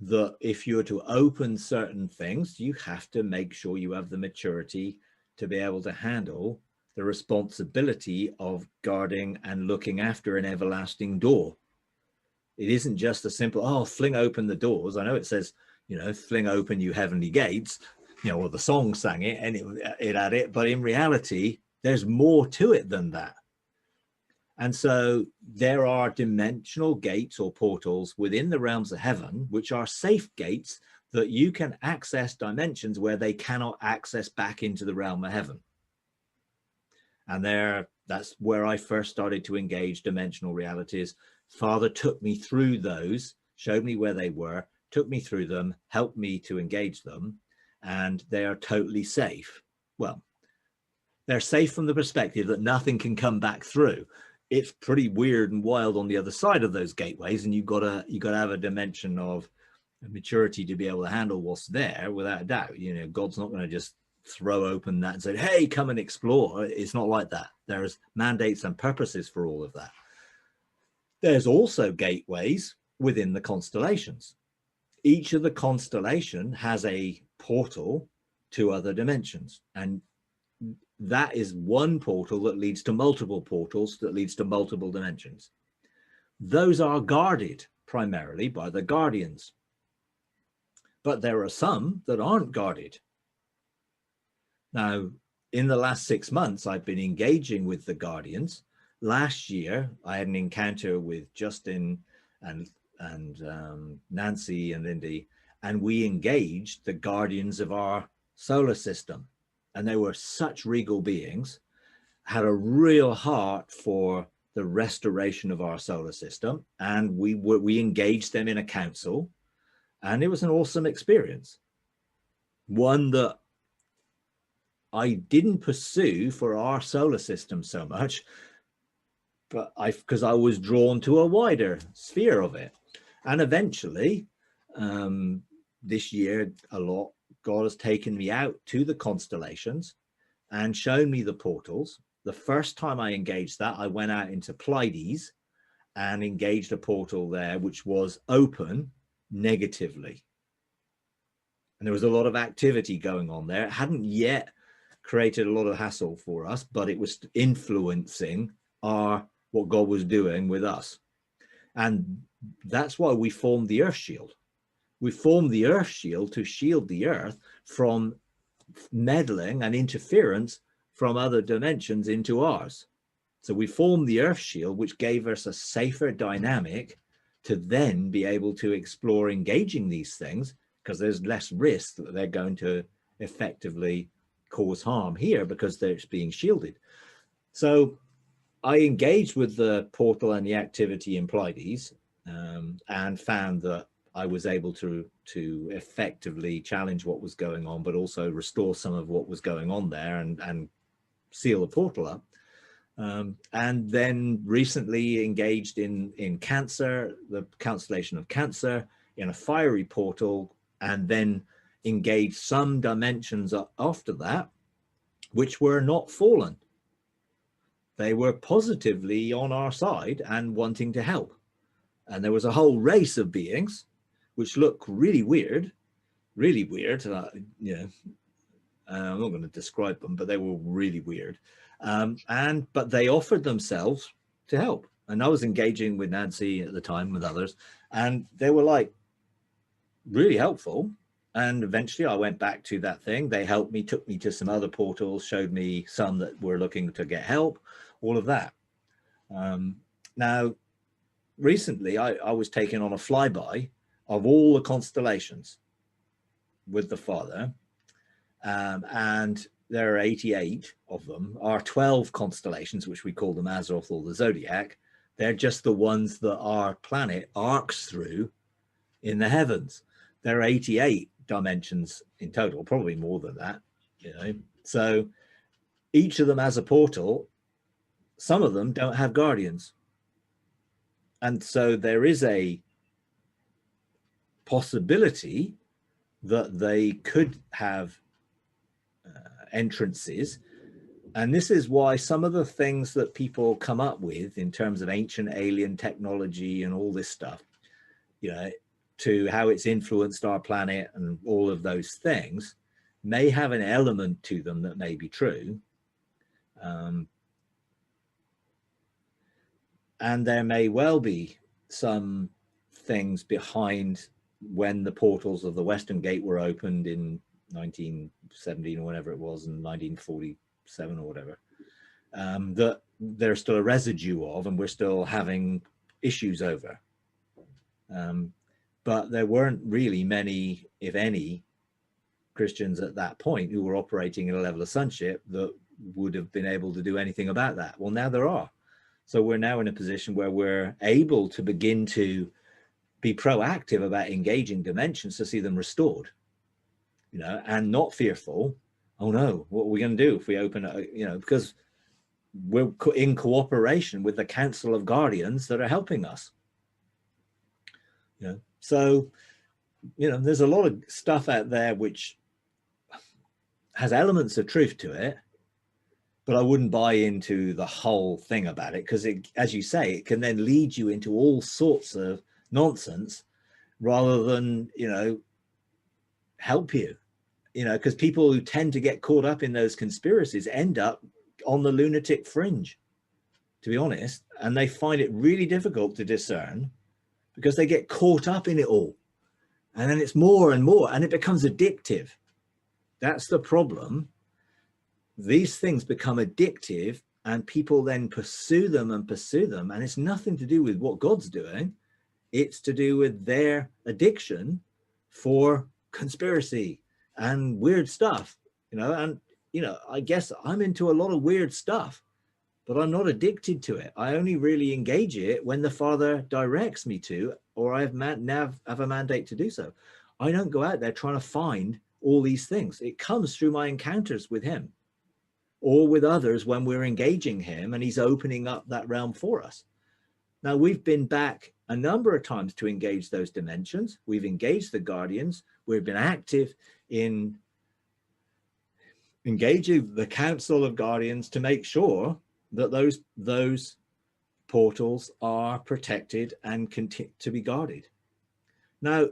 that if you're to open certain things, you have to make sure you have the maturity to be able to handle the responsibility of guarding and looking after an everlasting door. It isn't just a simple, oh, fling open the doors. I know it says, you know, fling open you heavenly gates, you know, or the song sang it and it had it, but in reality, there's more to it than that. And so there are dimensional gates or portals within the realms of heaven, which are safe gates that you can access dimensions where they cannot access back into the realm of heaven. And that's where I first started to engage dimensional realities. Father took me through those, showed me where they were, took me through them, helped me to engage them, and they are totally safe. Well, they're safe from the perspective that nothing can come back through. It's pretty weird and wild on the other side of those gateways, and you've got to have a dimension of maturity to be able to handle what's there, without a doubt. You know, God's not going to just throw open that and say, hey, come and explore. It's not like that. There's mandates and purposes for all of that. There's also gateways within the constellations. Each of the constellation has a portal to other dimensions, and that is one portal that leads to multiple portals that leads to multiple dimensions. Those are guarded primarily by the guardians, but there are some that aren't guarded. Now, in the last 6 months, I've been engaging with the guardians. Last year, I had an encounter with Justin and Nancy and Lindy, and we engaged the guardians of our solar system. And they were such regal beings, had a real heart for the restoration of our solar system. And we engaged them in a council, and it was an awesome experience. One that I didn't pursue for our solar system so much, but because I was drawn to a wider sphere of it. And eventually, this year, a lot, God has taken me out to the constellations and shown me the portals. The first time I engaged that, I went out into Pleiades and engaged a portal there, which was open negatively. And there was a lot of activity going on there. It hadn't yet created a lot of hassle for us, but it was influencing what God was doing with us. And that's why we formed the Earth Shield. We formed the Earth Shield to shield the Earth from meddling and interference from other dimensions into ours. So we formed the Earth Shield, which gave us a safer dynamic to then be able to explore engaging these things, because there's less risk that they're going to effectively cause harm here because they're being shielded. So I engaged with the portal and the activity in Pleiades, and found that I was able to effectively challenge what was going on, but also restore some of what was going on there and seal the portal up. And then recently engaged in Cancer, the constellation of Cancer, in a fiery portal, and then engaged some dimensions after that, which were not fallen. They were positively on our side and wanting to help. And there was a whole race of beings which look really weird, really weird. I'm not going to describe them, but they were really weird. But they offered themselves to help. And I was engaging with Nancy at the time, with others, and they were like really helpful. And eventually I went back to that thing. They helped me, took me to some other portals, showed me some that were looking to get help, all of that. Now, recently I was taken on a flyby of all the constellations with the Father. And there are 88 of them. Our 12 constellations, which we call the Mazzaroth or the Zodiac, they're just the ones that our planet arcs through in the heavens. There are 88 dimensions in total, probably more than that, you know. So each of them has a portal. Some of them don't have guardians. And so there is a possibility that they could have entrances. And this is why some of the things that people come up with in terms of ancient alien technology and all this stuff, you know, to how it's influenced our planet and all of those things may have an element to them that may be true. And there may well be some things behind when the portals of the Western Gate were opened in 1917 or whatever it was, in 1947 or whatever, that there's still a residue of, and we're still having issues over. But there weren't really many, if any, Christians at that point who were operating at a level of sonship that would have been able to do anything about that. Well, now there are. So we're now in a position where we're able to begin to be proactive about engaging dimensions to see them restored, you know, and not fearful. Oh no, what are we going to do if we open it, you know, because we're in cooperation with the Council of Guardians that are helping us, you know. So, you know, there's a lot of stuff out there which has elements of truth to it, but I wouldn't buy into the whole thing about it, because it, as you say, it can then lead you into all sorts of nonsense rather than, you know, help you, you know, because people who tend to get caught up in those conspiracies end up on the lunatic fringe, to be honest, and they find it really difficult to discern because they get caught up in it all, and then it's more and more, and it becomes addictive. That's the problem. These things become addictive, and people then pursue them, and it's nothing to do with what God's doing. It's to do with their addiction for conspiracy and weird stuff, you know. And, you know, I guess I'm into a lot of weird stuff, but I'm not addicted to it. I only really engage it when the Father directs me to, or I have a mandate to do so. I don't go out there trying to find all these things. It comes through my encounters with him or with others when we're engaging him and he's opening up that realm for us. Now, we've been back a number of times to engage those dimensions. We've engaged the guardians. We've been active in engaging the Council of Guardians to make sure that those portals are protected and continue to be guarded. Now,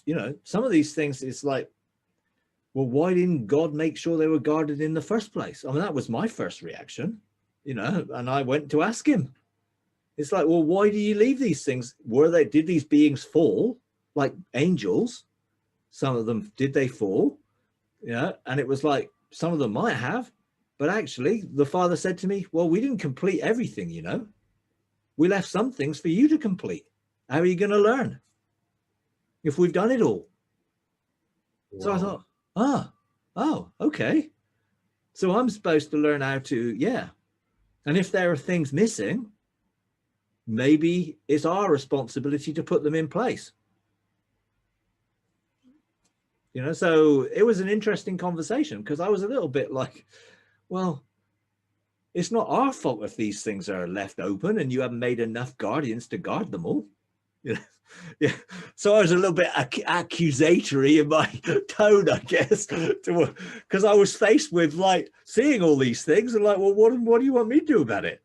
you know, some of these things, it's like, well, why didn't God make sure they were guarded in the first place? I mean, that was my first reaction, you know, and I went to ask him. It's like, well, why do you leave these things? Did these beings fall like angels? Some of them, did they fall? Yeah. And it was like, some of them might have, but actually the Father said to me, well, we didn't complete everything, you know, we left some things for you to complete. How are you going to learn if we've done it all? Wow. So I thought, oh, okay. So I'm supposed to learn how to, yeah. And if there are things missing, maybe it's our responsibility to put them in place. You know, so it was an interesting conversation, because I was a little bit like, well, it's not our fault if these things are left open and you haven't made enough guardians to guard them all. You know? Yeah. So I was a little bit accusatory in my tone, I guess, because I was faced with like seeing all these things and like, well, what do you want me to do about it?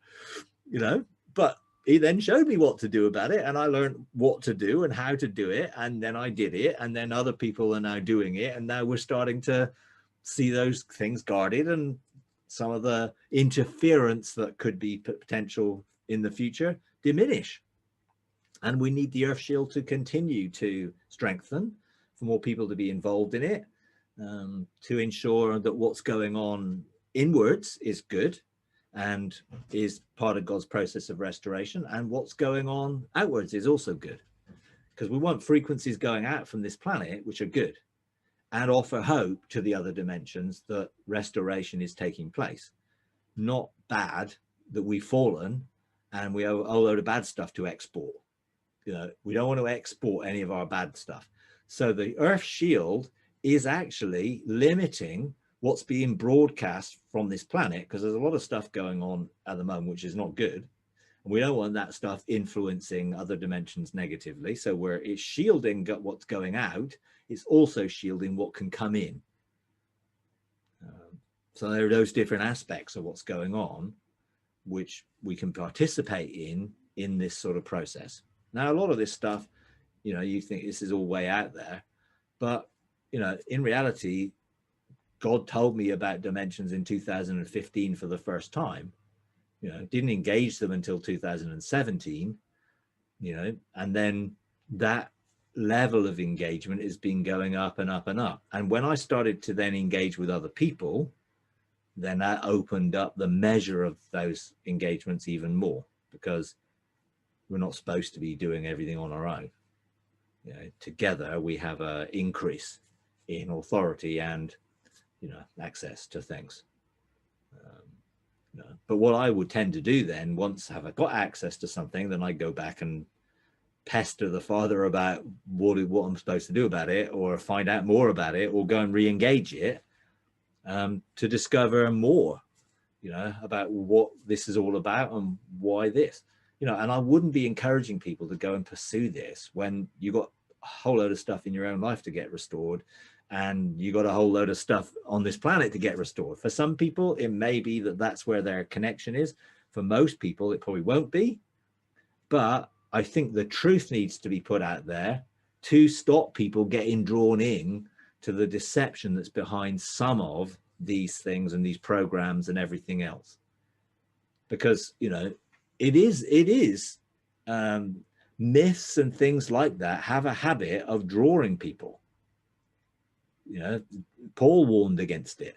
You know, but he then showed me what to do about it, and I learned what to do and how to do it, and then I did it, and then other people are now doing it, and now we're starting to see those things guarded, and some of the interference that could be potential in the future diminish. And we need the Earth Shield to continue to strengthen, for more people to be involved in it, to ensure that what's going on inwards is good and is part of God's process of restoration, and what's going on outwards is also good. Because we want frequencies going out from this planet which are good and offer hope to the other dimensions that restoration is taking place, not bad, that we've fallen and we owe a load of bad stuff to export. You know, we don't want to export any of our bad stuff. So the Earth Shield is actually limiting what's being broadcast from this planet, because there's a lot of stuff going on at the moment which is not good. And we don't want that stuff influencing other dimensions negatively. So where it's shielding what's going out, it's also shielding what can come in. So there are those different aspects of what's going on, which we can participate in this sort of process. Now, a lot of this stuff, you know, you think this is all way out there, but, you know, in reality, God told me about dimensions in 2015 for the first time, you know, didn't engage them until 2017, you know, and then that level of engagement has been going up and up and up. And when I started to then engage with other people, then that opened up the measure of those engagements even more, because we're not supposed to be doing everything on our own. You know, together we have an increase in authority and, you know, access to things. You know, but what I would tend to do then, once have I got access to something, then I go back and pester the Father about what I'm supposed to do about it, or find out more about it, or go and re-engage it, to discover more, you know, about what this is all about and why this. You know, and I wouldn't be encouraging people to go and pursue this when you got a whole load of stuff in your own life to get restored, and you got a whole load of stuff on this planet to get restored. For some people, it may be that that's where their connection is. For most people, it probably won't be. But I think the truth needs to be put out there to stop people getting drawn in to the deception that's behind some of these things and these programs and everything else. Because, you know, it is myths and things like that have a habit of drawing people. You know, Paul warned against it.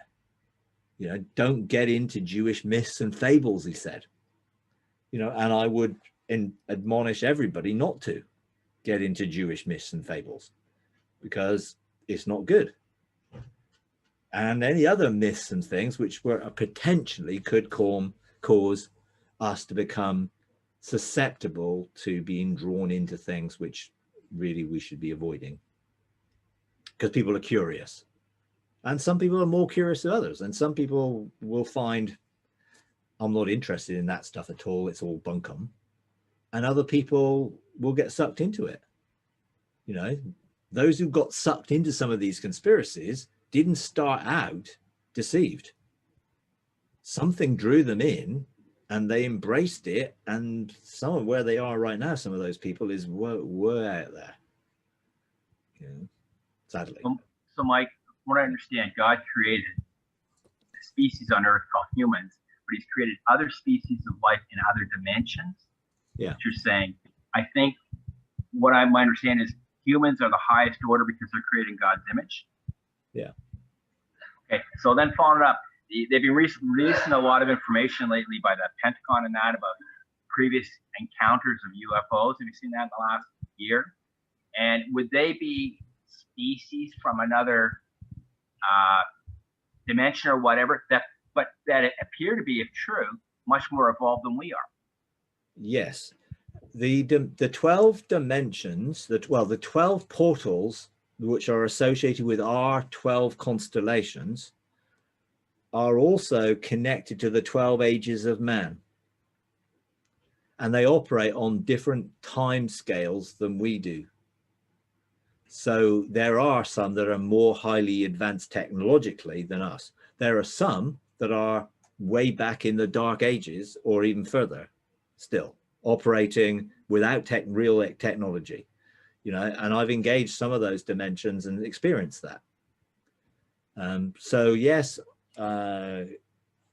You know, don't get into Jewish myths and fables, he said. You know, and I would admonish everybody not to get into Jewish myths and fables, because it's not good. And any other myths and things which were potentially could cause us to become susceptible to being drawn into things which really we should be avoiding, because people are curious, and some people are more curious than others, and some people will find, I'm not interested in that stuff at all, it's all bunkum, and other people will get sucked into it. You know, those who got sucked into some of these conspiracies didn't start out deceived. Something drew them in and they embraced it, and some of where they are right now, some of those people, is way out there, you know, sadly. So Mike, from what I understand, God created a species on Earth called humans, but he's created other species of life in other dimensions. Yeah. What you're saying, I think what my understanding is humans are the highest order because they're creating God's image. Yeah. Okay, so then following up, they've been releasing a lot of information lately by the Pentagon and that about previous encounters of UFOs. Have you seen that in the last year? And would they be species from another dimension or whatever, that appear to be, if true, much more evolved than we are? Yes. The 12 dimensions, the 12 portals which are associated with our 12 constellations are also connected to the 12 ages of man. And they operate on different time scales than we do. So there are some that are more highly advanced technologically than us. There are some that are way back in the dark ages or even further still, operating without real technology, you know, and I've engaged some of those dimensions and experienced that. So yes, I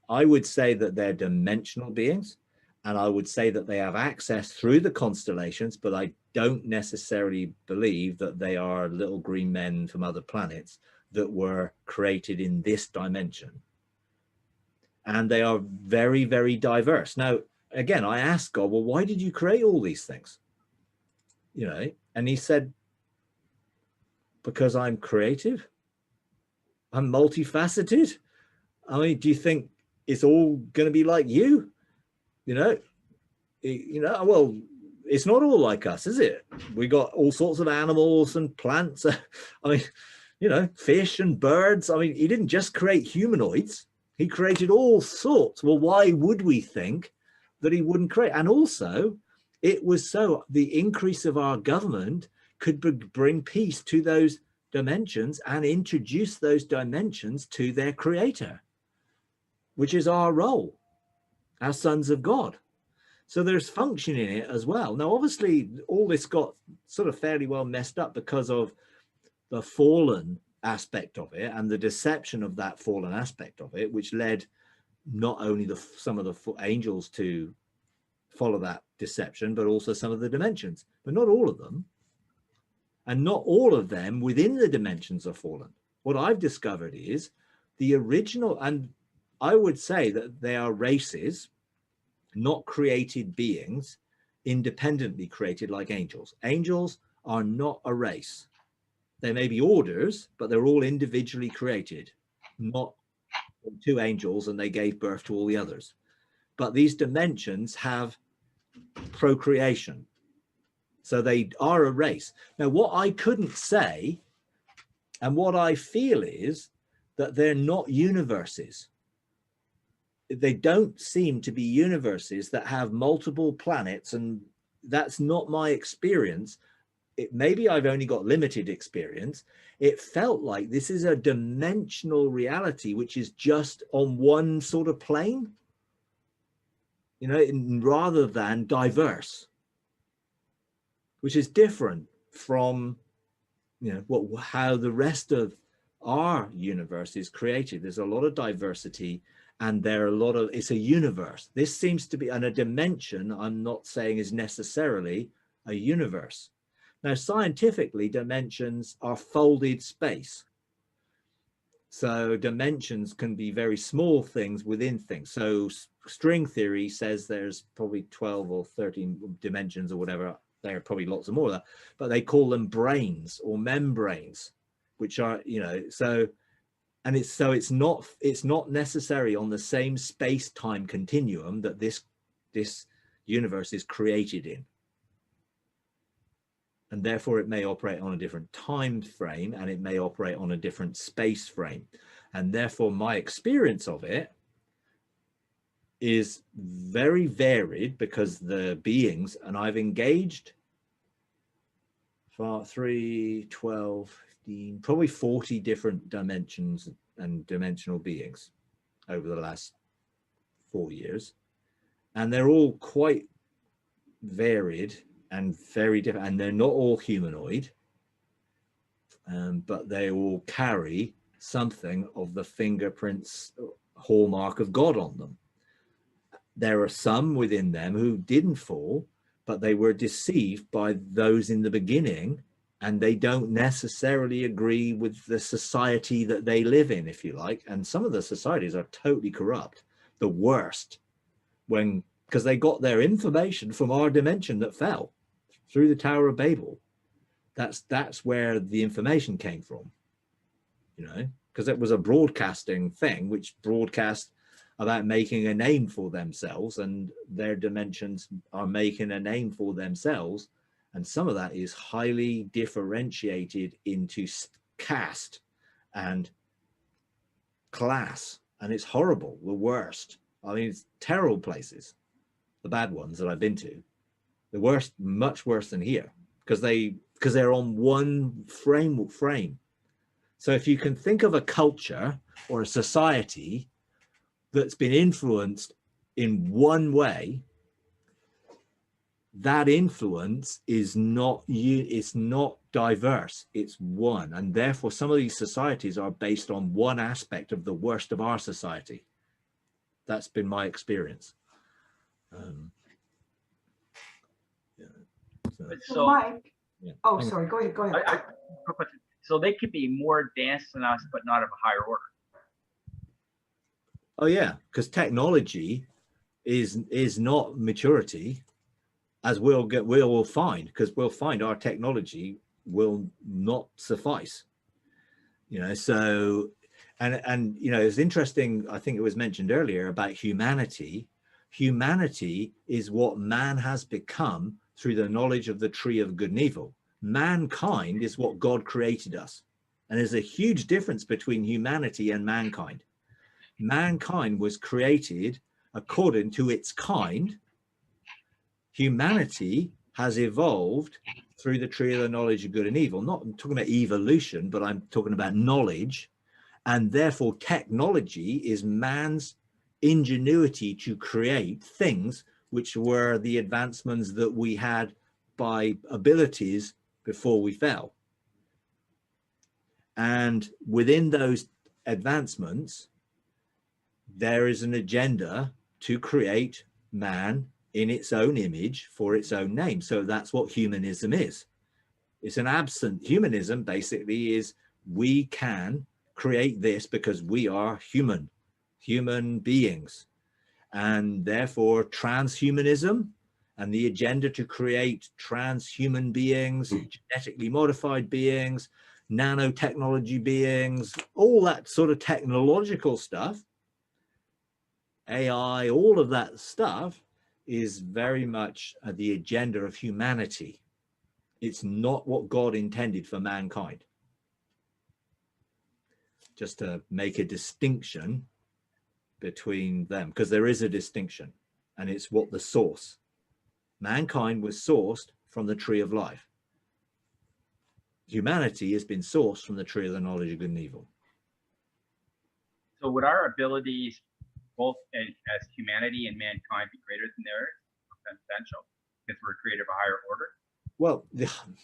would say that they're dimensional beings, And I would say that they have access through the constellations, but I don't necessarily believe that they are little green men from other planets that were created in this dimension. And they are very, very diverse. Now, again, I asked God, well, why did you create all these things? You know, and he said, because I'm creative. I'm multifaceted. I mean, do you think it's all going to be like you? You know, well, it's not all like us, is it? We got all sorts of animals and plants. I mean, you know, fish and birds. I mean, he didn't just create humanoids. He created all sorts. Well, why would we think that he wouldn't create? And also, it was so the increase of our government could bring peace to those dimensions and introduce those dimensions to their creator, which is our role as sons of God. So there's function in it as well. Now, obviously, all this got sort of fairly well messed up because of the fallen aspect of it and the deception of that fallen aspect of it, which led not only some of the angels to follow that deception, but also some of the dimensions, but not all of them. And not all of them within the dimensions are fallen. What I've discovered is the original, and I would say that they are races, not created beings, independently created like angels. Angels are not a race. They may be orders, but they're all individually created, not two angels and they gave birth to all the others. But these dimensions have procreation. So they are a race. Now, what I couldn't say and what I feel is that they're not universes. They don't seem to be universes that have multiple planets, and that's not my experience. Maybe I've only got limited experience. It felt like this is a dimensional reality, which is just on one sort of plane, you know, rather than diverse, which is different from, you know, how the rest of our universe is created. There's a lot of diversity, and there are a lot of, it's a universe. This seems to be, and a dimension, I'm not saying is necessarily a universe. Now, scientifically, dimensions are folded space. So dimensions can be very small things within things. So string theory says there's probably 12 or 13 dimensions or whatever. There are probably lots of more of that, but they call them brains or membranes, which are, you know, so, and it's not necessary on the same space-time continuum that this universe is created in. And therefore it may operate on a different time frame and it may operate on a different space frame. And therefore my experience of it is very varied because the beings, and I've engaged for 3, 12, 15, probably 40 different dimensions and dimensional beings over the last 4 years. And they're all quite varied and very different, and they're not all humanoid, but they all carry something of the fingerprints, hallmark of God on them. There are some within them who didn't fall, but they were deceived by those in the beginning, and they don't necessarily agree with the society that they live in, if you like. And some of the societies are totally corrupt, the worst, because they got their information from our dimension that fell through the Tower of Babel. That's where the information came from, you know, because it was a broadcasting thing which broadcast about making a name for themselves, and their dimensions are making a name for themselves. And some of that is highly differentiated into caste and class. And it's horrible, the worst. I mean, it's terrible places, the bad ones that I've been to. The worst, much worse than here, because they're on one frame. So if you can think of a culture or a society that's been influenced in one way, that influence is not diverse, it's one. And therefore some of these societies are based on one aspect of the worst of our society. That's been my experience. So, So So Mike, yeah. oh, Hang on. sorry, go ahead, go ahead. quick question. So they could be more advanced than us, but not of a higher order. Oh yeah, because technology is not maturity, as we'll find, because we'll find our technology will not suffice. You know, so and you know, it's interesting, I think it was mentioned earlier about humanity. Humanity is what man has become through the knowledge of the tree of good and evil. Mankind is what God created us. And there's a huge difference between humanity and mankind. Mankind was created according to its kind. Humanity has evolved through the tree of the knowledge of good and evil. Not I'm talking about evolution, but I'm talking about knowledge. And therefore, technology is man's ingenuity to create things which were the advancements that we had by abilities before we fell. And within those advancements, there is an agenda to create man in its own image for its own name. So that's what humanism is. It's an absent humanism, basically, is we can create this because we are human beings. And therefore transhumanism and the agenda to create transhuman beings, genetically modified beings, nanotechnology beings, all that sort of technological stuff, AI, all of that stuff is very much the agenda of humanity. It's not what God intended for mankind. Just to make a distinction between them, because there is a distinction, and it's what the source. Mankind was sourced from the tree of life. Humanity has been sourced from the tree of the knowledge of good and evil. So would our abilities, both as humanity and mankind, be greater than theirs? Potential, because we're created of a higher order? Well,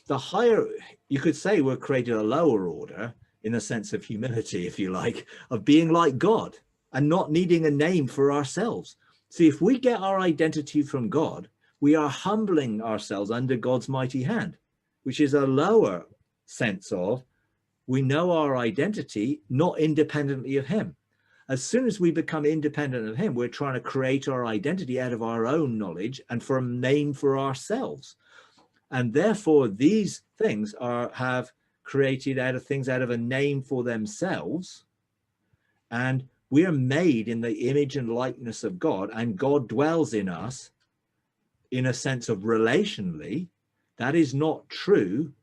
the higher, you could say we're created a lower order in a sense of humility, if you like, of being like God and not needing a name for ourselves. See, if we get our identity from God, we are humbling ourselves under God's mighty hand, which is a lower sense of we know our identity not independently of him. As soon as we become independent of him, we're trying to create our identity out of our own knowledge and for a name for ourselves. And therefore, these things have created out of a name for themselves. And we are made in the image and likeness of God, and God dwells in us in a sense of relationally. That is not true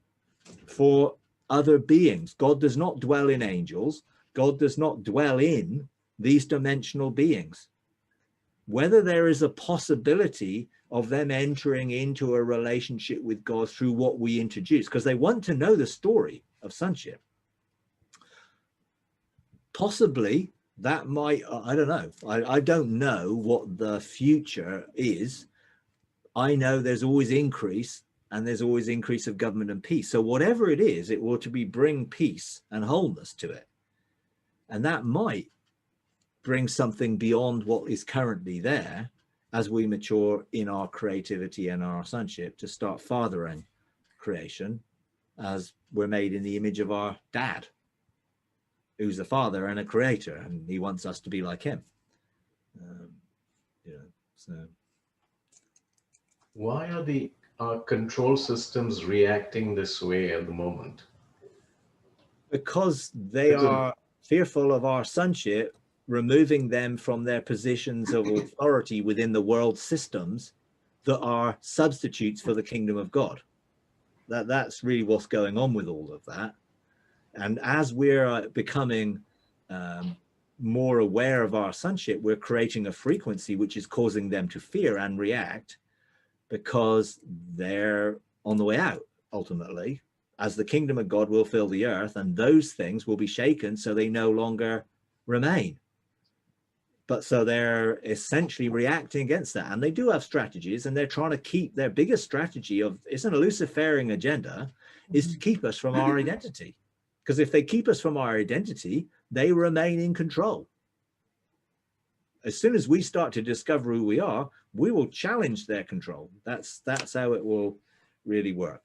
for other beings. God does not dwell in angels. God does not dwell in these dimensional beings. Whether there is a possibility of them entering into a relationship with God through what we introduce, because they want to know the story of sonship. Possibly that might, I don't know. I don't know what the future is. I know there's always increase, and there's always increase of government and peace. So whatever it is, it will to be bring peace and wholeness to it. And that might bring something beyond what is currently there as we mature in our creativity and our sonship to start fathering creation, as we're made in the image of our dad, who's a father and a creator, and he wants us to be like him. So why are our control systems reacting this way at the moment? because they are fearful of our sonship removing them from their positions of authority within the world systems that are substitutes for the kingdom of God. That's really what's going on with all of that. And as we're becoming more aware of our sonship, we're creating a frequency which is causing them to fear and react, because they're on the way out ultimately, as the kingdom of God will fill the earth, and those things will be shaken so they no longer remain. But so they're essentially reacting against that, and they do have strategies, and they're trying to keep their biggest strategy of, it's an Luciferian agenda, is to keep us from our identity. Because if they keep us from our identity, they remain in control. As soon as we start to discover who we are, we will challenge their control. That's how it will really work.